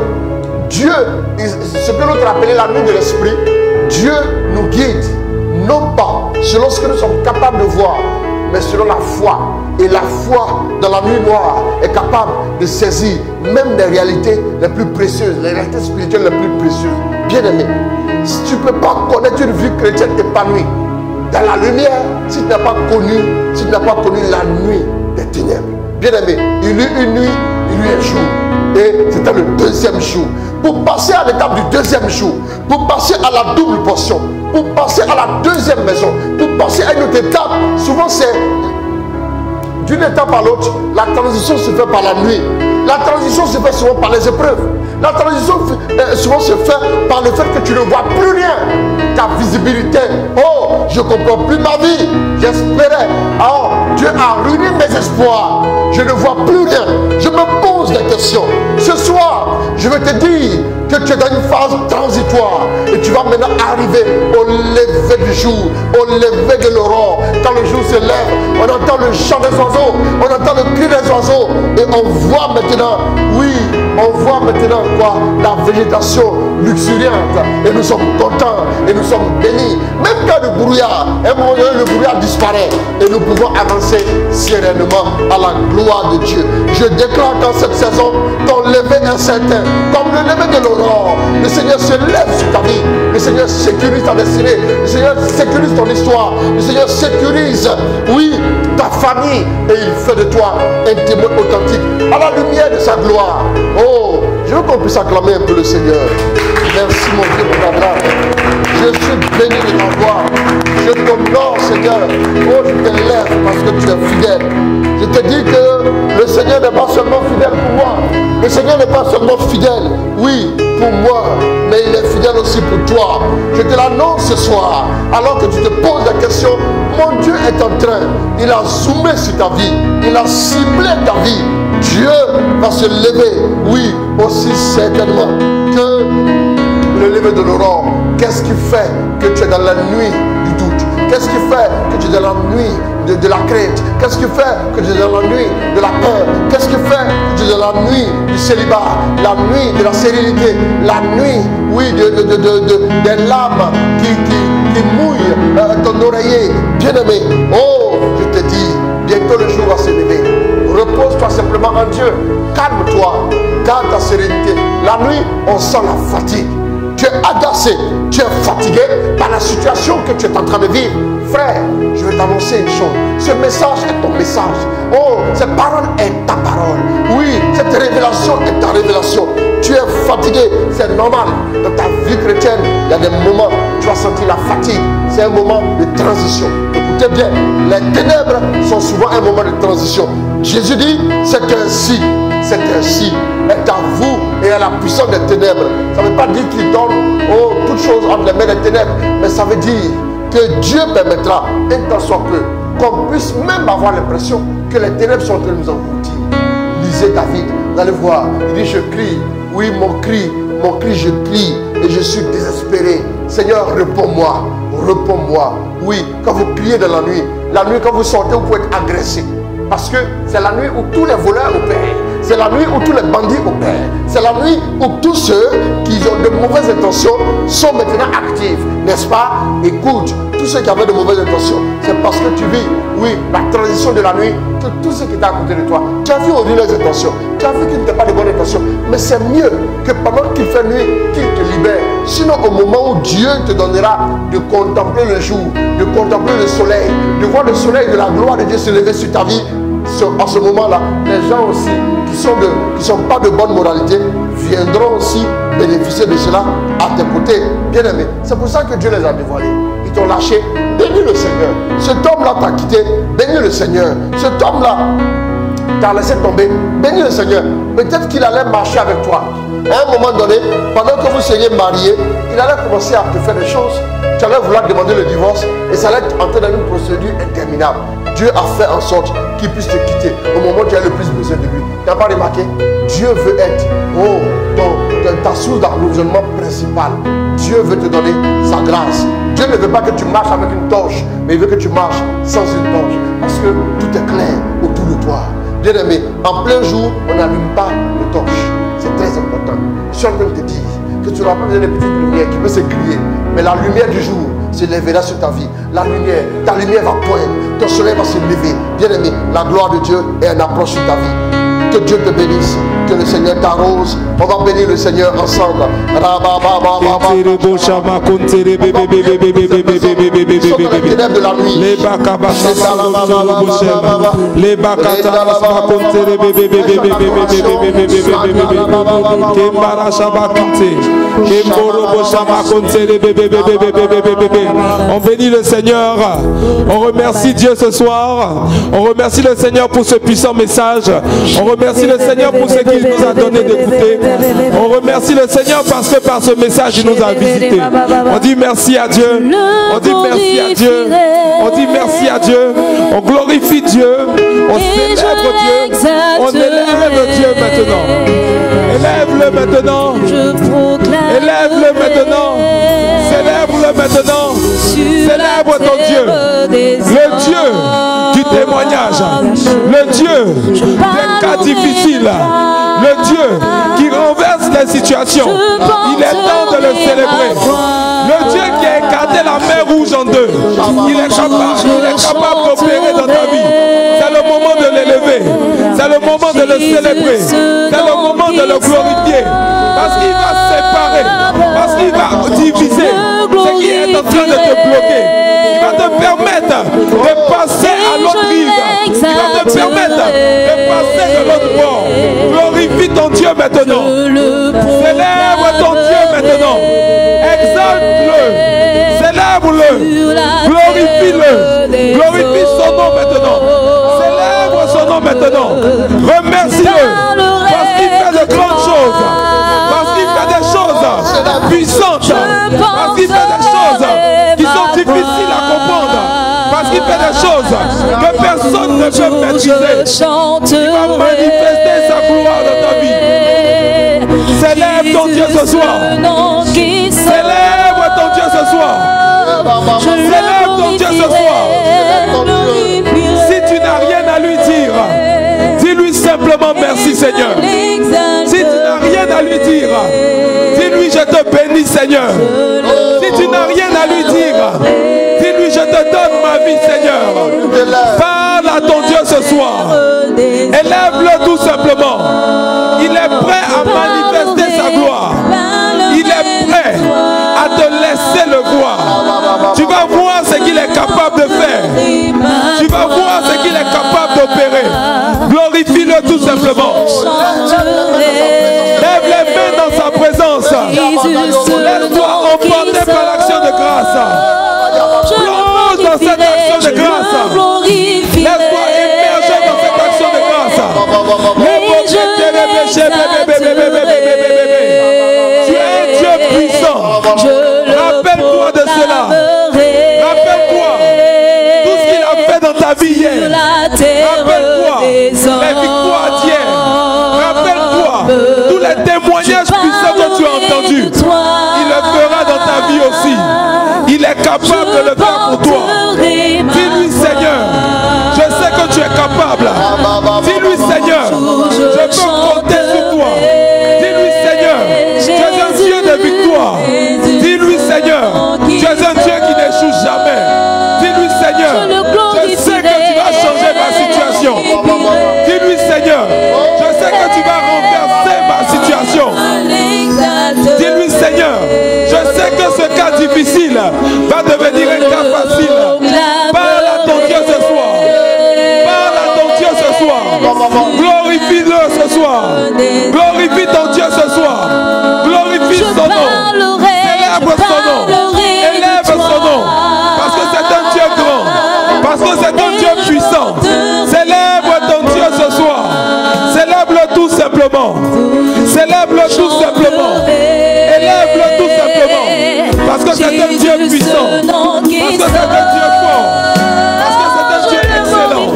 Dieu, ce que l'autre appelait la nuit de l'esprit, Dieu nous guide, non pas selon ce que nous sommes capables de voir, mais selon la foi. Et la foi dans la nuit noire est capable de saisir même les réalités les plus précieuses, les réalités spirituelles les plus précieuses. Bien aimé, si tu ne peux pas connaître une vie chrétienne épanouie dans la lumière, si tu n'as pas connu la nuit des ténèbres. Bien aimé, il y eut une nuit, il y eut un jour. Et c'était le deuxième jour. Pour passer à l'étape du deuxième jour, pour passer à la double portion, pour passer à la deuxième maison, pour passer à une autre étape, souvent c'est d'une étape à l'autre, la transition se fait par la nuit. La transition se fait souvent par les épreuves. La transition souvent se fait par le fait que tu ne vois plus rien. Ta visibilité. Oh, je ne comprends plus ma vie. J'espérais. Oh, Dieu a ruiné mes espoirs. Je ne vois plus rien. Je me pose des questions. Ce soir, je vais te dire que tu es dans une phase transitoire. Et tu vas maintenant arriver au lever du jour, au lever de l'aurore. Quand le jour se lève, on entend le chant des oiseaux, on entend le cri des oiseaux. Et on voit maintenant, oui, on voit maintenant quoi? La végétation luxuriante. Et nous sommes contents, et nous sommes bénis. Même quand le brouillard, à un moment donné, le brouillard disparaît. Et nous pouvons avancer sereinement à la gloire de Dieu. Je déclare dans cette saison, ton lever est certain. Comme le lever de l'aurore, le Seigneur se lève sur ta vie. Le Seigneur sécurise ta destinée. Le Seigneur sécurise ton histoire. Le Seigneur sécurise, oui, ta famille. Et il fait de toi un témoin authentique à la lumière de sa gloire. Oh, je veux qu'on puisse acclamer un peu le Seigneur. Merci mon Dieu pour ta grâce. Je suis béni de t'avoir. Je t'honore, Seigneur. Oh, je t'élève parce que tu es fidèle. Je te dis que le Seigneur n'est pas seulement fidèle pour moi. Le Seigneur n'est pas seulement fidèle, oui, pour moi, mais il est fidèle aussi pour toi. Je te l'annonce ce soir, alors que tu te poses la question, mon Dieu est en train, il a zoomé sur ta vie, il a ciblé ta vie. Dieu va se lever, oui, aussi certainement que le lever de l'aurore. Qu'est-ce qui fait que tu es dans la nuit du doute? Qu'est-ce qui fait que tu es dans la nuit de la crainte? Qu'est-ce qui fait que tu es dans la nuit de la peur? Qu'est-ce qui fait que tu es dans la nuit du célibat, la nuit de la sérénité, la nuit, oui, des larmes qui mouillent ton oreiller. Bien-aimé, oh, je te dis, bientôt le jour va se lever. Repose-toi simplement en Dieu. Calme-toi. Garde ta sérénité. La nuit, on sent la fatigue. Tu es agacé. Tu es fatigué par la situation que tu es en train de vivre. Frère, je vais t'annoncer une chose. Ce message est ton message. Oh, cette parole est ta parole. Oui, cette révélation est ta révélation. Tu es fatigué, c'est normal. Dans ta vie chrétienne, il y a des moments où tu vas sentir la fatigue. C'est un moment de transition. Écoutez bien, les ténèbres sont souvent un moment de transition. Jésus dit, c'est ainsi est à vous et à la puissance des ténèbres. Ça ne veut pas dire qu'il donne toutes choses entre les mains des ténèbres, mais ça veut dire que Dieu permettra, un temps soit peu, qu'on puisse même avoir l'impression que les ténèbres sont en train de nous engloutir. Lisez David, vous allez voir, il dit je crie, oui mon cri je crie et je suis désespéré. Seigneur, réponds-moi, réponds-moi. Oui, quand vous criez dans la nuit quand vous sortez, vous pouvez être agressé. Parce que c'est la nuit où tous les voleurs opèrent. C'est la nuit où tous les bandits opèrent. C'est la nuit où tous ceux qui ont de mauvaises intentions sont maintenant actifs. N'est-ce pas? Écoute, tous ceux qui avaient de mauvaises intentions, c'est parce que tu vis, oui, la transition de la nuit, que tous ceux qui étaient à côté de toi, tu as vu au les intentions, tu as vu qu'ils n'étaient pas de bonnes intentions. Mais c'est mieux que pendant qu'il fait nuit, qu'il te libère. Sinon, au moment où Dieu te donnera de contempler le jour, de contempler le soleil, de voir le soleil de la gloire de Dieu se lever sur ta vie, en ce moment-là, les gens aussi qui sont pas de bonne moralité viendront aussi bénéficier de cela à tes côtés. Bien aimé, c'est pour ça que Dieu les a dévoilés. Ils t'ont lâché. Bénis le Seigneur. Cet homme-là t'a quitté. Bénis le Seigneur. Cet homme-là t'a laissé tomber. Bénis le Seigneur. Peut-être qu'il allait marcher avec toi. À un moment donné, pendant que vous seriez mariés, il allait commencer à te faire des choses. Tu allais vouloir demander le divorce et ça allait entrer dans une procédure interminable. Dieu a fait en sorte qu'il puisse te quitter au moment où tu as le plus besoin de lui. Tu n'as pas remarqué? Dieu veut être ta source d'approvisionnement principale. Dieu veut te donner sa grâce. Dieu ne veut pas que tu marches avec une torche, mais il veut que tu marches sans une torche. Parce que tout est clair autour de toi. Bien aimé, en plein jour, on n'allume pas de torche. C'est très important. Je suis en train de te dire que tu n'auras pas besoin de petites lumières qui peuvent s'écrier. Mais la lumière du jour se lèvera sur ta vie. La lumière, ta lumière va poindre. Ton soleil va se lever. Bien aimé, la gloire de Dieu est un approche sur ta vie. Que Dieu te bénisse. Que le Seigneur t'arrose. On va bénir le Seigneur ensemble. Ils sont dans les ténèbres de la nuit. On bénit le Seigneur. On remercie Dieu ce soir. On remercie le Seigneur pour ce puissant message. On remercie le Seigneur pour ce qu'il nous a donné d'écouter. On remercie le Seigneur parce que par ce message il nous a visités. On dit merci à Dieu. On dit merci à Dieu. On dit merci à Dieu. On glorifie Dieu. On célèbre Dieu. On élève Dieu maintenant. Élève-le maintenant. Élève-le maintenant. Célèbre-le maintenant. Célèbre ton Dieu. Le Dieu du témoignage. Le Dieu des cas difficiles. Le Dieu qui renverse les situations. Il est temps de le célébrer. Le Dieu qui a écarté la mer rouge en deux. Il est capable d'opérer dans ta vie. C'est le moment de l'élever. C'est le moment de le célébrer. C'est le moment de le glorifier. Parce qu'il va séparer. Parce qu'il va diviser ce qui est en train de te bloquer. Il va te permettre de passer à l'autre rive. Il va te permettre de passer de l'autre bord. Glorifie ton Dieu maintenant. Célèbre ton Dieu maintenant. Exalte-le. Célèbre-le. Glorifie-le. Glorifie son nom maintenant. Célèbre son nom maintenant. Remercie-le. Parce qu'il fait de grandes choses. Parce qu'il fait des choses puissantes. Parce qu'il fait des choses qui sont difficiles à comprendre. Parce qu'il fait des choses que personne ne peut maîtriser. Il va manifester sa gloire dans ta vie. Célèbre ton Dieu ce soir. Célèbre ton Dieu ce soir. Célèbre ton Dieu ce soir. Si tu n'as rien à lui dire, dis-lui simplement merci Seigneur. Si Seigneur. Si tu n'as rien à lui dire, dis-lui, je te donne ma vie, Seigneur. Parle à ton Dieu ce soir. Élève-le tout simplement. Il est prêt à manifester sa gloire. Il est prêt à te laisser le voir. Tu vas voir ce qu'il est capable de faire. Tu vas voir ce qu'il est capable d'opérer. Glorifie-le tout simplement. Lève les mains dans sa présence. Laisse-toi emporter par l'action de grâce. Plonge dans cette action de grâce. Laisse-toi émerger dans cette action de grâce. Tu es un Dieu puissant. Rappelle-toi de cela. Rappelle-toi tout ce qu'il a fait dans ta vie hier. Rappelle-toi les victoires d'hier. Rappelle-toi tous les témoignages puissants que tu as entendus. Il le fera dans ta vie aussi. Il est capable de le faire pour toi. Dis-lui, Seigneur, je sais que tu es capable. Dis-lui, Seigneur, je peux compter sur toi. Dis-lui, Seigneur, tu es un Dieu de victoire. Dis-lui, Seigneur, tu es un Dieu qui n'échoue jamais. Dis-lui, Seigneur, je sais que tu vas changer ma situation. Dis-lui, Seigneur, je sais que tu vas renverser ma situation. Dis-lui, Seigneur, je sais que ce cas difficile va devenir un cas facile. Parle à ton Dieu ce soir. Parle à ton Dieu ce soir. Glorifie-le ce soir. Glorifie ton Dieu ce soir. Glorifie son nom. Célèbre son nom. Élève son nom. Parce que c'est un Dieu grand. Parce que c'est un Dieu puissant. Célèbre ton Dieu ce soir. Célèbre-le tout simplement. Célèbre-le tout simplement. Élève-le tout simplement. Parce que c'est un Dieu puissant. Parce que c'est un Dieu fort. Parce que c'est un Dieu excellent.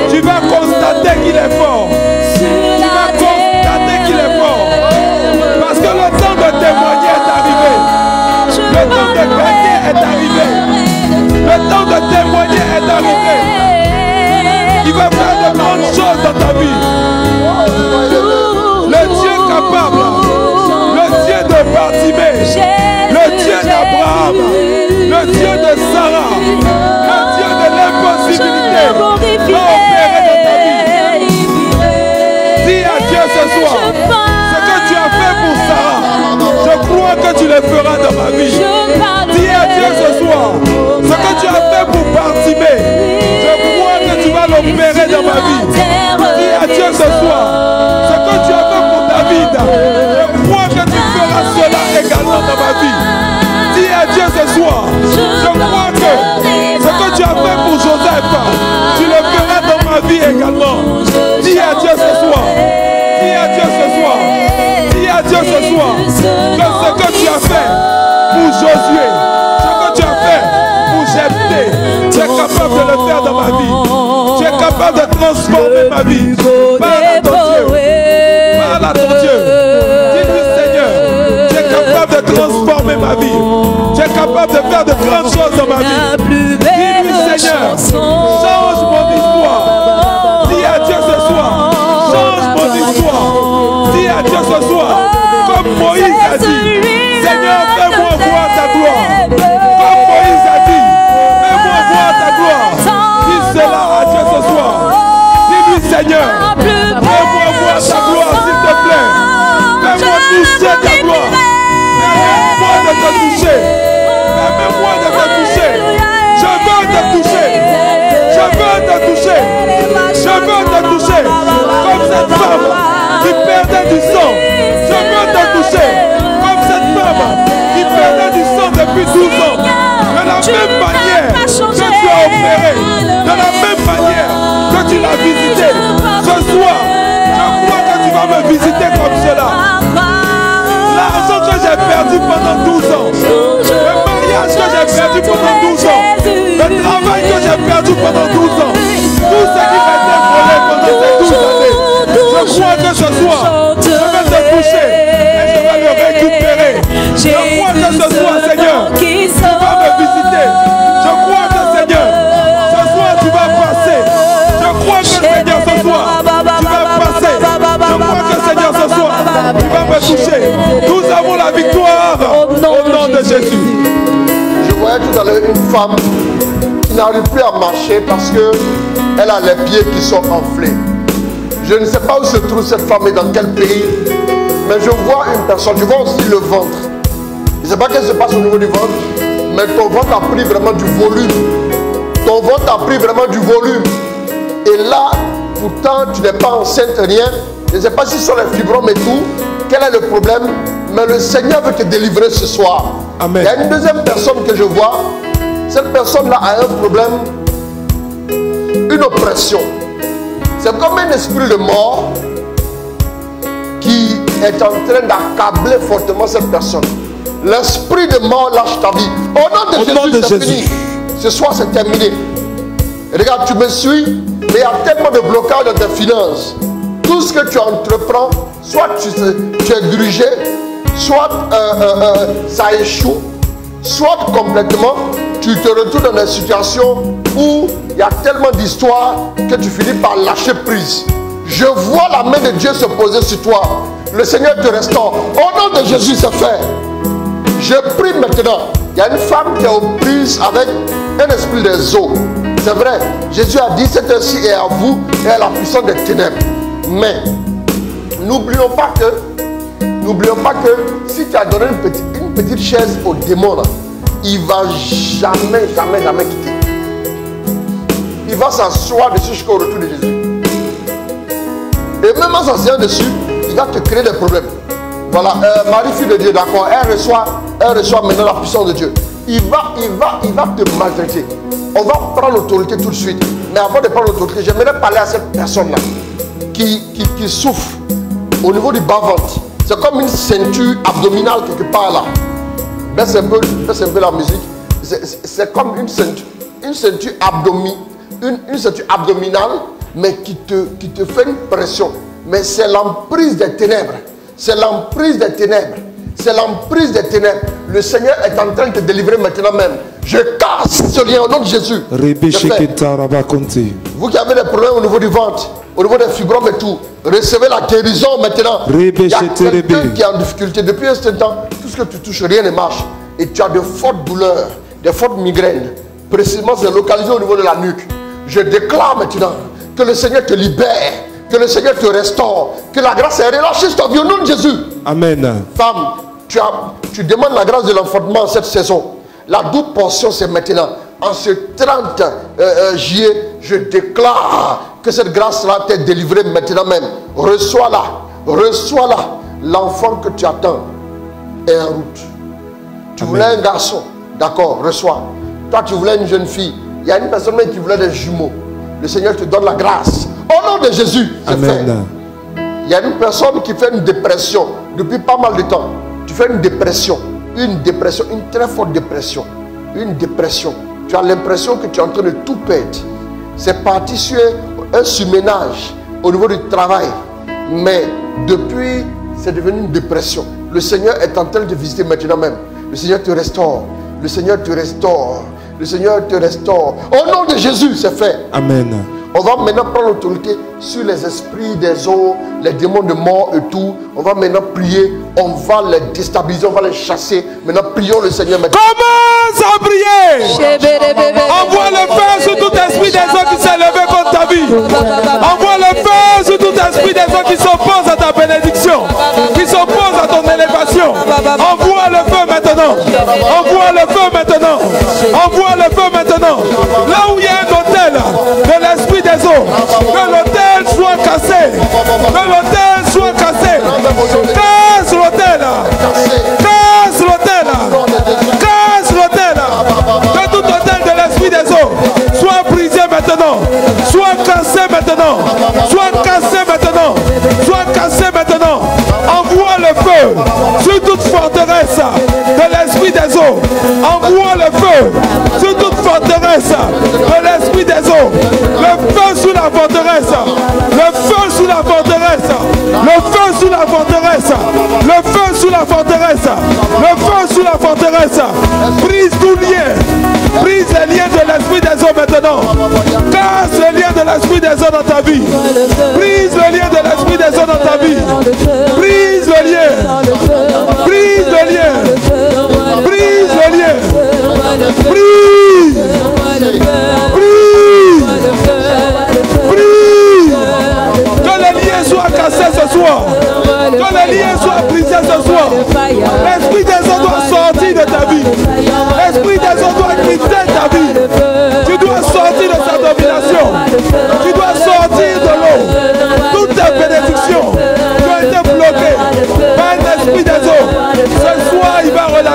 Tu vas constater qu'il est fort. Tu vas constater qu'il est fort. Parce que le temps de témoigner est arrivé. Le temps de gagner est arrivé. Le temps de témoigner est arrivé. Il va faire de grandes choses dans ta vie. Le Dieu capable, le Dieu de Bartimée, le Dieu d'Abraham, le Dieu de Sarah, le Dieu de l'impossibilité va opérer dans ta vie. Dis à Dieu ce soir, ce que tu as fait pour Sarah, je crois que tu le feras dans ma vie. Dis à Dieu ce soir, ce que tu as fait pour Bartimée, je crois que tu vas l'opérer dans ma vie. Dis à Dieu ce soir, ce que tu as fait pour David, je crois que tu feras cela également dans ma vie. Dis à Dieu ce soir, je crois que ce que tu as fait pour Joseph, tu le feras dans ma vie également. Dis à Dieu ce soir, dis à Dieu ce soir, dis à Dieu ce soir, que ce que tu as fait pour Josué, ce que tu as fait pour Jephthé, tu es capable de le faire dans ma vie. Tu es capable de transformer ma vie. Parle à ton Dieu. Parle à ton Dieu. Dis-lui, Seigneur, tu es capable de transformer ma vie. Tu es capable de faire de grandes choses dans ma vie. Dis-lui, Seigneur, change mon histoire. Dis à Dieu ce soir, change mon histoire. Dis à Dieu ce soir, comme Moïse a dit, Seigneur, fais-moi voir ta gloire. Comme Moïse a dit, fais-moi voir ta gloire. Dis cela à Dieu ce soir. Dis-lui, Seigneur, fais-moi voir ta gloire, s'il te plaît. Fais-moi toucher ta gloire. Permets-moi de te toucher. Permets-moi de te toucher. Je veux te toucher. Je veux te toucher. Je veux te toucher. Comme cette femme qui perdait du sang. Je veux te toucher. Comme cette femme qui perdait du sang depuis 12 ans. De la même manière que tu as opéré. De la même manière que tu l'as visité. Ce soir, je crois que tu vas me visiter comme cela. L'argent que j'ai perdu pendant 12 ans. Le mariage que j'ai perdu pendant 12 ans. Le travail que j'ai perdu pendant 12 ans. Tout ce qui m'a été volé pendant ces 12 années. Je crois que ce soir, je vais te toucher et je vais le récupérer. Je crois que ce soir, Seigneur, tu vas me visiter. Je crois que, Seigneur, tout à l'heure une femme qui n'arrive plus à marcher parce qu'elle a les pieds qui sont enflés. Je ne sais pas où se trouve cette femme et dans quel pays, mais je vois une personne, je vois aussi le ventre. Je ne sais pas ce qui se passe au niveau du ventre, mais ton ventre a pris vraiment du volume. Ton ventre a pris vraiment du volume. Et là, pourtant, tu n'es pas enceinte, rien. Je ne sais pas si ce sont les fibromes et tout. Quel est le problème? Mais le Seigneur veut te délivrer ce soir. Amen. Il y a une deuxième personne que je vois. Cette personne-là a un problème, une oppression. C'est comme un esprit de mort qui est en train d'accabler fortement cette personne. L'esprit de mort lâche ta vie. Au nom de Jésus, c'est fini. Ce soir, c'est terminé. Regarde, tu me suis, mais il y a tellement de blocages dans tes finances. Tout ce que tu entreprends, soit tu es dirigé, soit ça échoue, soit complètement, tu te retrouves dans des situations où il y a tellement d'histoires que tu finis par lâcher prise. Je vois la main de Dieu se poser sur toi. Le Seigneur te restaure. Au nom de Jésus, c'est fait. Je prie maintenant. Il y a une femme qui est aux prises avec un esprit des eaux. C'est vrai. Jésus a dit, cette heure-ci est à vous et à la puissance des ténèbres. Mais n'oublions pas que si tu as donné une petite chaise au démon là, il ne va jamais quitter. Il va s'asseoir dessus jusqu'au retour de Jésus. Et même en s'asseyant dessus, il va te créer des problèmes. Voilà, Marie, fille de Dieu, d'accord, elle reçoit maintenant la puissance de Dieu. Il va te maltraiter. On va prendre l'autorité tout de suite. Mais avant de prendre l'autorité, j'aimerais parler à cette personne-là qui souffre au niveau du bas-ventre. C'est comme une ceinture abdominale quelque part là. Baisse un peu la musique. C'est comme une ceinture abdominale, mais qui te fait une pression. Mais c'est l'emprise des ténèbres. C'est l'emprise des ténèbres. C'est l'emprise des ténèbres. Le Seigneur est en train de te délivrer maintenant même. Je casse ce lien au nom de Jésus. Vous qui avez des problèmes au niveau du ventre, au niveau des fibromes et tout, recevez la guérison maintenant. Il y a quelqu'un qui est en difficulté. Depuis un certain temps, tout ce que tu touches, rien ne marche. Et tu as de fortes douleurs, de fortes migraines. Précisément, c'est localisé au niveau de la nuque. Je déclare maintenant que le Seigneur te libère, que le Seigneur te restaure, que la grâce est relâchée sur ta vie au nom de Jésus. Amen. Femme, tu demandes la grâce de l'enfantement cette saison. La double portion, c'est maintenant. En ce 30 juillet, je déclare que cette grâce-là t'est délivrée maintenant même. Reçois-la. Reçois-la. L'enfant que tu attends est en route. Tu voulais un garçon. D'accord, reçois. Toi, tu voulais une jeune fille. Il y a une personne même qui voulait des jumeaux. Le Seigneur te donne la grâce. Au nom de Jésus, c'est fait. Il y a une personne qui fait une dépression depuis pas mal de temps. Tu fais une dépression, une très forte dépression. Une dépression. Tu as l'impression que tu es en train de tout perdre. C'est parti sur un surménage au niveau du travail. Mais depuis, c'est devenu une dépression. Le Seigneur est en train de visiter maintenant même. Le Seigneur te restaure. Le Seigneur te restaure. Le Seigneur te restaure. Au nom de Jésus, c'est fait. Amen. On va maintenant prendre l'autorité sur les esprits des eaux, les démons de mort et tout. On va maintenant prier. On va les déstabiliser, on va les chasser. Maintenant, prions le Seigneur maintenant. Commence à prier. Envoie le feu sur tout esprit des eaux qui s'est levé contre ta vie. Envoie le feu sur tout esprit des eaux qui s'opposent à ta bénédiction, qui s'opposent à ton élévation. Envoie le feu maintenant. Envoie le feu maintenant. Envoie le feu maintenant. Là où il y a un hôtel de l'esprit des eaux, que l'hôtel soit cassé. Que l'hôtel soit cassé. Casse l'hôtel. Casse l'hôtel. Casse l'hôtel. Que tout hôtel de l'esprit des eaux soit brisé maintenant. Soit cassé maintenant. Soit cassé maintenant. Soit cassé maintenant. Envoie le feu sur toute forteresse de l'esprit des eaux. Envoie le feu sur toute forteresse de l'esprit des eaux. Le feu sur la forteresse. Le feu sur la forteresse. Le feu sur la forteresse. Le feu sur la forteresse. Le feu sur la forteresse. Brise tout lien. Brise les liens de l'esprit des eaux maintenant. Casse les liens de l'esprit des eaux dans ta vie. Brise le lien de l'esprit des eaux dans ta vie. Brise le lien. Brise le lien. Brise le lien.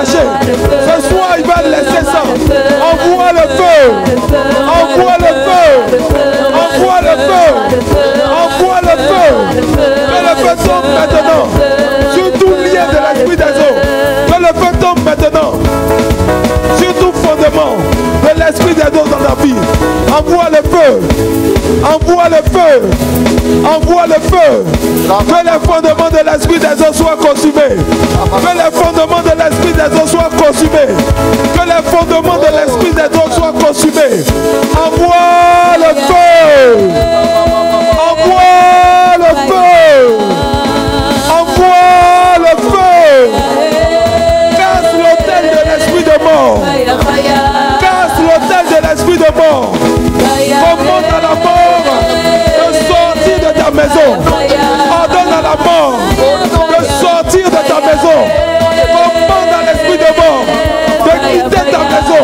dégager. Ce soir, il va laisser ça. Envoie le feu. Envoie le feu. Envoie le feu. Envoie le feu. Que le feu tombe maintenant. Sur tout lien de l'esprit des eaux. Que le feu tombe maintenant. Sur tout fondement de l'esprit des eaux dans ta vie. Envoie le feu. Envoie le feu. Envoie le feu. Que les fondements de l'esprit des eaux soient consumés. Que les fondements de l'esprit des eaux soient consumés. Que les fondements de l'esprit des eaux soient consumés. Envoie le feu. Envoie le feu. Envoie le feu. Casse l'autel de l'esprit de mort. Casse l'autel de l'esprit de mort. Commande à la mort de sortir de ta maison. Ordonne à la mort de sortir de ta maison. Commande à l'esprit de mort de quitter ta maison,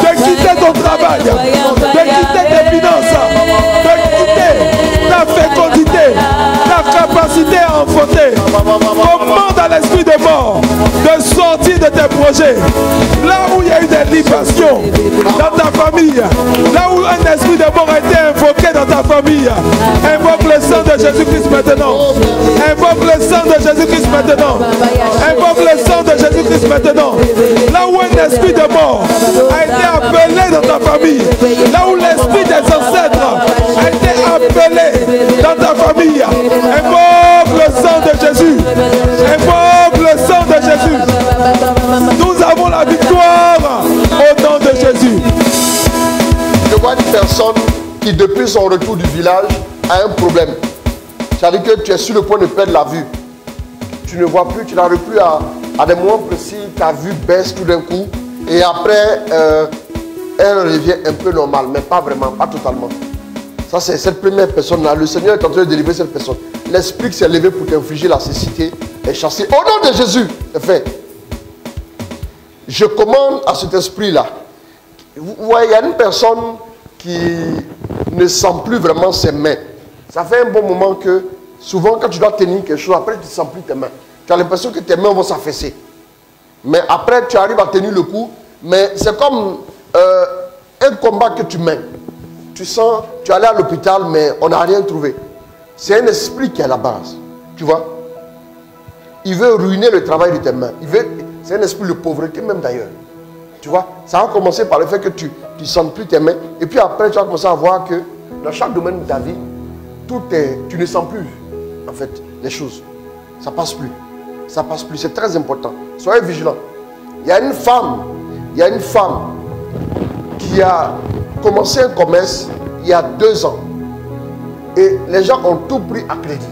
de quitter ton travail, de quitter tes finances, de quitter ta fécondité, ta capacité à enfanter. Commande à l'esprit de mort de sortir de tes projets. Là où il y a eu des libations dans ta famille, là où un esprit de mort a été invoqué dans ta famille, invoque le sang de Jésus-Christ maintenant. Invoque le sang de Jésus-Christ maintenant. Invoque le sang de Jésus-Christ maintenant. Là où un esprit de mort a été appelé dans ta famille, là où l'esprit des ancêtres a été appelé dans ta famille, invoque le sang de Jésus. Invoque le sang de Jésus. Nous avons la victoire au nom de Jésus. Je vois une personne qui, depuis son retour du village, a un problème. C'est-à-dire que tu es sur le point de perdre la vue. Tu ne vois plus, tu n'arrives plus à des moments précis, ta vue baisse tout d'un coup. Et après, elle revient un peu normale, mais pas vraiment, pas totalement. Ça, c'est cette première personne-là. Le Seigneur est en train de délivrer cette personne. L'esprit qui s'est levé pour t'infliger la cécité est chassé. Au nom de Jésus, c'est fait. Je commande à cet esprit-là. Vous voyez, il y a une personne qui ne sent plus vraiment ses mains. Ça fait un bon moment que, souvent, quand tu dois tenir quelque chose, après, tu ne sens plus tes mains. Tu as l'impression que tes mains vont s'affaisser. Mais après, tu arrives à tenir le coup. Mais c'est comme un combat que tu mènes. Tu sens, tu es allé à l'hôpital, mais on n'a rien trouvé. C'est un esprit qui est à la base. Tu vois? Il veut ruiner le travail de tes mains. C'est un esprit de pauvreté même d'ailleurs. Tu vois? Ça va commencer par le fait que tu ne sens plus tes mains. Et puis après, tu vas commencer à voir que dans chaque domaine de ta vie, tu ne sens plus, en fait, les choses. Ça passe plus. Ça passe plus. C'est très important. Soyez vigilants. Il y a une femme qui a commencé un commerce il y a 2 ans. Et les gens ont tout pris à crédit.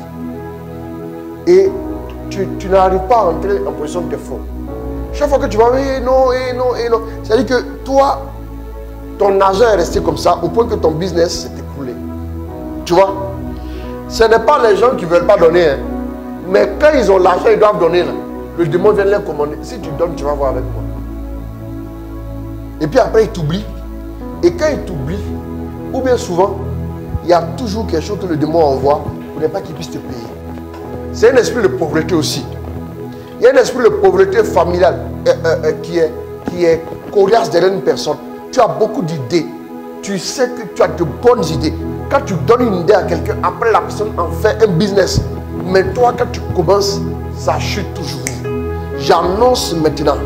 Et tu n'arrives pas à entrer en position de fonds. Chaque fois que tu vas, non. C'est-à-dire que toi, ton argent est resté comme ça au point que ton business s'est écoulé. Tu vois? Ce n'est pas les gens qui ne veulent pas donner. Hein. Mais quand ils ont l'argent, ils doivent donner. Là. Le démon vient leur commander. Si tu donnes, tu vas voir avec moi. Et puis après, ils t'oublient. Et quand ils t'oublient, ou bien souvent, il y a toujours quelque chose que le démon envoie pour ne pas qu'il puisse te payer. C'est un esprit de pauvreté aussi. Il y a un esprit de pauvreté familiale qui est coriace derrière une personne. Tu as beaucoup d'idées. Tu sais que tu as de bonnes idées. Quand tu donnes une idée à quelqu'un, après la personne en fait un business. Mais toi, quand tu commences, ça chute toujours. J'annonce maintenant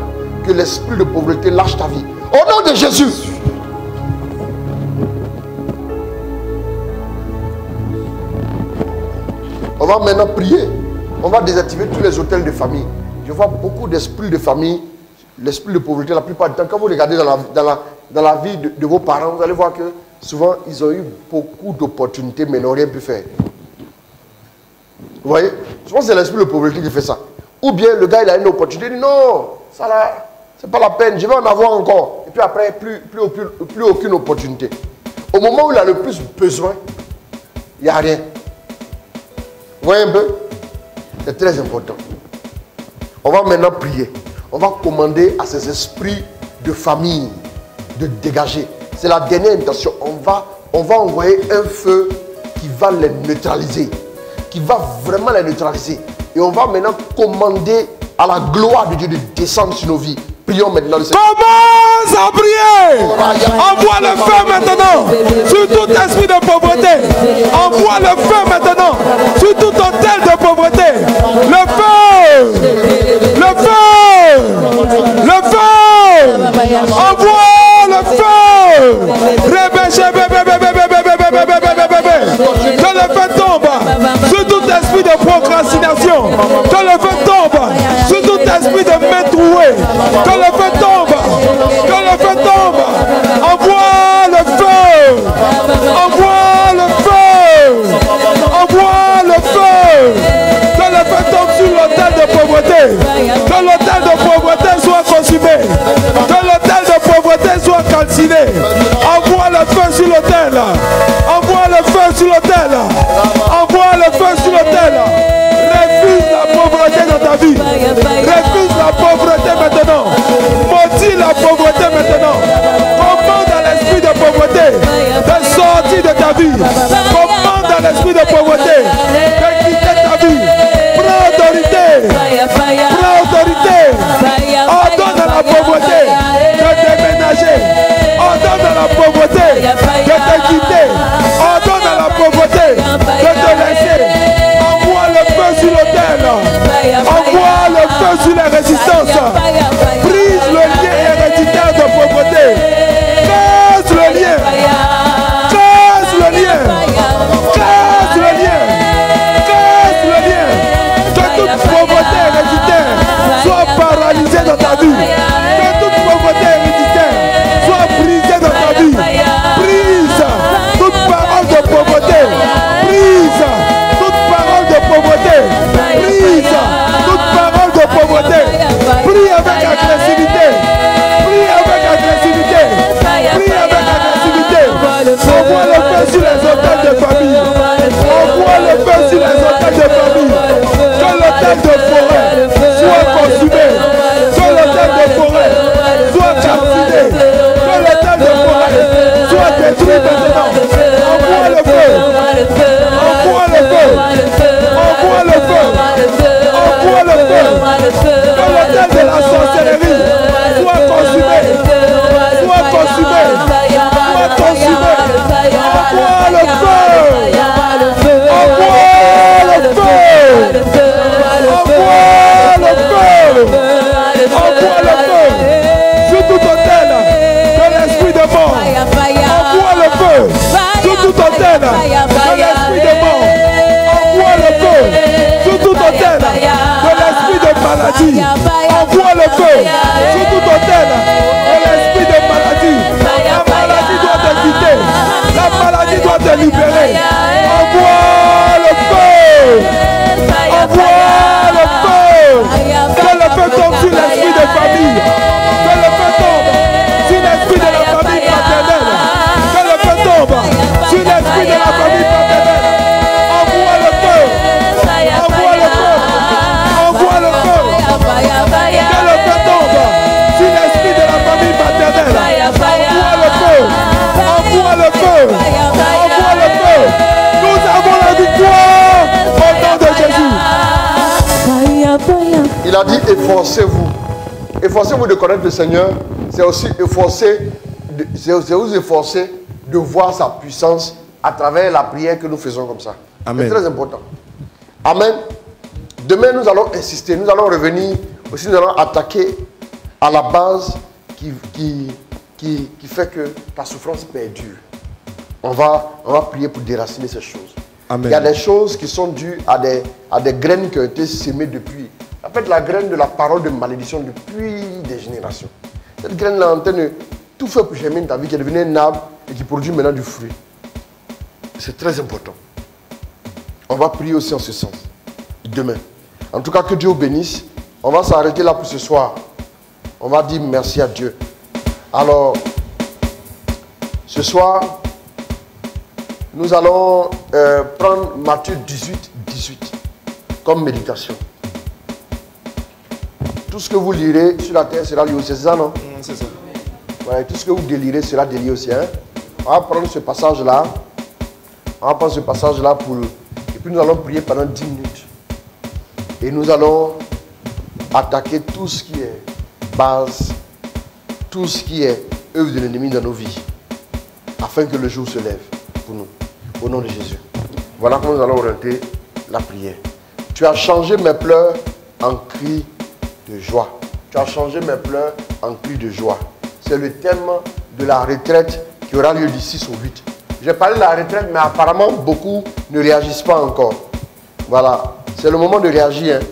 que l'esprit de pauvreté lâche ta vie. Au nom de Jésus. On va maintenant prier. On va désactiver tous les hôtels de famille. Je vois beaucoup d'esprits de famille, l'esprit de pauvreté la plupart du temps. Quand vous regardez dans la vie de vos parents, vous allez voir que souvent, ils ont eu beaucoup d'opportunités, mais n'ont rien pu faire. Vous voyez? Je pense que c'est l'esprit de pauvreté qui fait ça. Ou bien le gars, il a une opportunité, il dit non, ça là, c'est pas la peine, je vais en avoir encore. Et puis après, plus aucune opportunité. Au moment où il a le plus besoin, il n'y a rien. Vous voyez un peu? C'est très important. On va maintenant prier. On va commander à ces esprits de famille de dégager. C'est la dernière intention. On va envoyer un feu qui va les neutraliser. Qui va vraiment les neutraliser. Et on va maintenant commander à la gloire de Dieu de descendre sur nos vies. Prions maintenant le Seigneur. Commence à prier. Envoie le feu maintenant sur tout esprit de pauvreté. Envoie le feu maintenant sur tout hôtel de pauvreté. Le feu. Le feu. Le feu. Envoie le feu. Que le feu tombe sur tout esprit de procrastination. Que le feu tombe sur tout esprit de main trouée. Que le feu tombe. Que le feu tombe. Envoie le feu. Envoie le feu. Envoie le feu. Que le feu tombe sur l'autel de pauvreté. Que l'autel de pauvreté soit consumé. Que l'autel de pauvreté soit calciné. Envoie le feu sur l'autel. Envoie le feu sur l'autel. Envoie le feu sur l'autel. Refuse la pauvreté dans ta vie. Refuse la pauvreté maintenant. Maudis la pauvreté maintenant. Commande à l'esprit de pauvreté de sortir de ta vie. Commande à l'esprit de pauvreté de quitter ta vie. Prends autorité. Prends autorité. Ordonne à la pauvreté de déménager. Ordonne à la pauvreté de te quitter. Ordonne à la pauvreté de te laisser. Envoie le feu sur l'autel. Envoie le feu sur la résistance. Brise le lien héréditaire de pauvreté. Casse le lien. Casse le lien. Casse le lien. Casse le lien. Que toute pauvreté héréditaire soit paralysée dans ta vie. Que toute pauvreté héréditaire soit brisée dans ta vie. Brise toute parole de pauvreté. Brise toute parole de pauvreté. Brise toute parole de pauvreté. Prie avec agressivité. Prie avec agressivité. Prie avec agressivité. Envoie le feu sur les hôtels de famille. Envoie le feu sur les hôtels de famille. Que l'hôtel de forêt soit consumé. Que l'hôtel de forêt soit calciné. Que l'hôtel de forêt soit détruit maintenant. Envoie le feu. Envoie le feu. Envoie le feu. Envoie le feu. Que l'hôtel de la sorcellerie soit consumé. Soit consumé. Soit consumé. Envoie le feu. Envoie le feu. Envoie le feu. Envoie le feu. Sur tout hôtel de l'esprit de mort. Envoie le feu. Sur tout hôtel de l'esprit de mort. Envoie le feu. Sur tout hôtel de l'esprit de maladie. Envoie le feu. Sur tout hôtel de l'esprit de maladie. La maladie doit te quitter. La maladie doit te libérer. Envoie le feu. Envoie le feu. Que le feu tombe sur l'esprit de famille. Que le feu tombe sur l'esprit de la famille paternelle. Que le feu tombe sur l'esprit de la famille paternelle. Envoie le feu. Envoie le feu. Envoie le feu. Que le feu tombe sur l'esprit de la famille paternelle. Envoie le feu. Envoie le feu. Envoie le feu. Nous avons la victoire au nom de Jésus. Il a dit efforcez-vous. Efforcez-vous de connaître le Seigneur. C'est aussi efforcer de voir sa puissance à travers la prière que nous faisons comme ça. Amen. C'est très important. Amen. Demain, nous allons insister. Nous allons revenir. Aussi, nous allons attaquer à la base qui fait que ta souffrance perdure. On va prier pour déraciner ces choses. Amen. Il y a des choses qui sont dues à des graines qui ont été semées depuis. En fait, la graine de la parole de malédiction depuis des générations. Cette graine-là est en train de tout faire pour germer ta vie, qui est devenue un arbre et qui produit maintenant du fruit. C'est très important. On va prier aussi en ce sens. Demain. En tout cas, que Dieu vous bénisse. On va s'arrêter là pour ce soir. On va dire merci à Dieu. Alors, ce soir, nous allons prendre Matthieu 18 comme méditation. Tout ce que vous lirez sur la terre sera lié aussi, c'est ça, non? C'est ça. Ouais, tout ce que vous délirez sera délié aussi. Hein? On va prendre ce passage-là. On va prendre ce passage-là pour... Et puis nous allons prier pendant 10 minutes. Et nous allons attaquer tout ce qui est base, tout ce qui est œuvre de l'ennemi dans nos vies, afin que le jour se lève pour nous. Au nom de Jésus. Voilà comment nous allons orienter la prière. Tu as changé mes pleurs en cris de joie. Tu as changé mes pleurs en cris de joie. C'est le thème de la retraite qui aura lieu du 6 au 8. J'ai parlé de la retraite, mais apparemment beaucoup ne réagissent pas encore. Voilà. C'est le moment de réagir. Hein.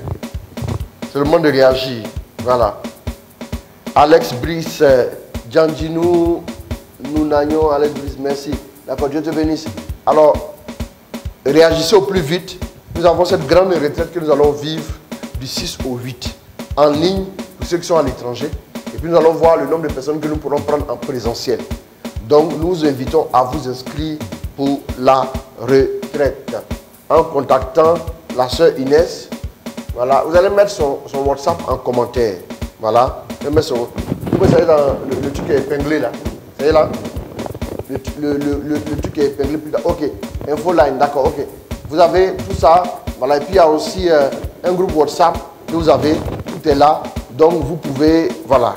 C'est le moment de réagir. Voilà. Alex Brice, Djanjinou, Nounagnon, Alex Brice, merci. D'accord, Dieu te bénisse. Alors, réagissez au plus vite. Nous avons cette grande retraite que nous allons vivre du 6 au 8. En ligne, pour ceux qui sont à l'étranger. Et puis nous allons voir le nombre de personnes que nous pourrons prendre en présentiel. Donc, nous vous invitons à vous inscrire pour la retraite. En contactant la sœur Inès. Voilà, vous allez mettre son WhatsApp en commentaire. Voilà. Vous savez, dans le truc est épinglé là. Vous voyez là? Le truc est épinglé plus tard. Ok. Infoline, d'accord, ok. Vous avez tout ça. Voilà. Et puis il y a aussi un groupe WhatsApp que vous avez. Tout est là. Donc vous pouvez, voilà,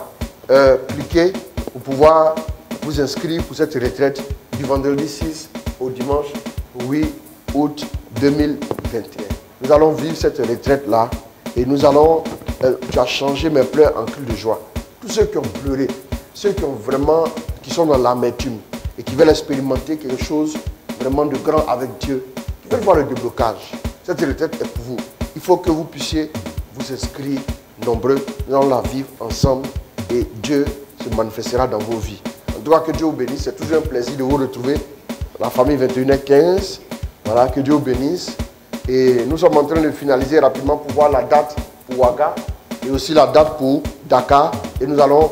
cliquer pour pouvoir vous inscrire pour cette retraite du vendredi 6 au dimanche 8 août 2021. Nous allons vivre cette retraite-là et nous allons, tu as changé mes pleurs en cris de joie. Tous ceux qui ont pleuré, ceux qui ont vraiment, qui sont dans l'amertume et qui veulent expérimenter quelque chose vraiment de grand avec Dieu, qui veulent voir le déblocage. Cette retraite est pour vous. Il faut que vous puissiez vous inscrire nombreux. Nous allons la vivre ensemble et Dieu se manifestera dans vos vies. En tout cas, que Dieu vous bénisse. C'est toujours un plaisir de vous retrouver. La famille 21h15. Voilà, que Dieu vous bénisse. Et nous sommes en train de finaliser rapidement pour voir la date pour Ouaga et aussi la date pour Dakar. Et nous allons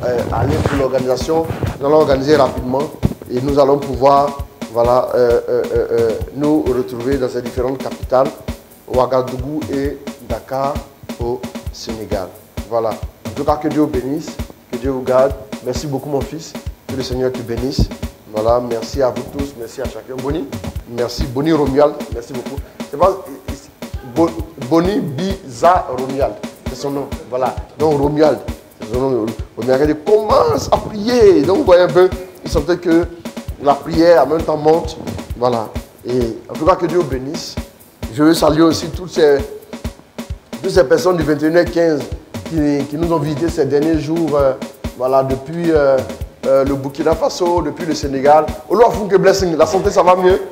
aller pour l'organisation. Nous allons organiser rapidement et nous allons pouvoir voilà, nous retrouver dans ces différentes capitales, Ouagadougou et Dakar au Sénégal. Voilà. En tout cas, que Dieu vous bénisse, que Dieu vous garde. Merci beaucoup mon fils. Que le Seigneur te bénisse. Voilà, merci à vous tous, merci à chacun. Boni, merci. Boni Romuald, merci beaucoup. C'est pas Boni Biza Romuald, c'est son nom. Voilà. Donc Romuald, c'est son nom. Romuald, il commence à prier. Donc vous voyez un peu, il sentait que la prière en même temps monte. Voilà. Et en tout cas, que Dieu vous bénisse. Je veux saluer aussi toutes ces personnes du 21h15 qui nous ont visités ces derniers jours, voilà, depuis le Burkina Faso, depuis le Sénégal. Oloafunke blessing, la santé ça va mieux?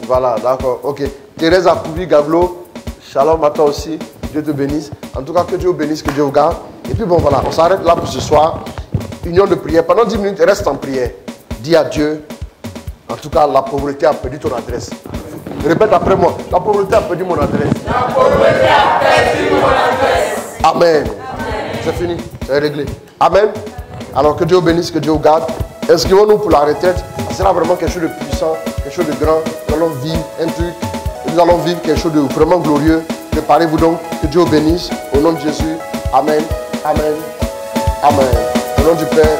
Voilà, d'accord, ok. Thérèse Akoubi Gablo, shalom à toi aussi, Dieu te bénisse. En tout cas, que Dieu vous bénisse, que Dieu vous garde. Et puis bon, voilà, on s'arrête là pour ce soir. Union de prière. Pendant 10 minutes, reste en prière. Dis à Dieu, en tout cas, la pauvreté a perdu ton adresse. Répète après moi, la pauvreté a perdu mon adresse. La pauvreté a perdu mon adresse. Amen. C'est fini, c'est réglé. Amen. Alors que Dieu vous bénisse, que Dieu vous garde. Inscrivons-nous pour la retraite. Ça sera vraiment quelque chose de puissant, quelque chose de grand. Nous allons vivre un truc. Nous allons vivre quelque chose de vraiment glorieux. Préparez-vous donc. Que Dieu vous bénisse. Au nom de Jésus. Amen. Amen. Amen. Au nom du Père,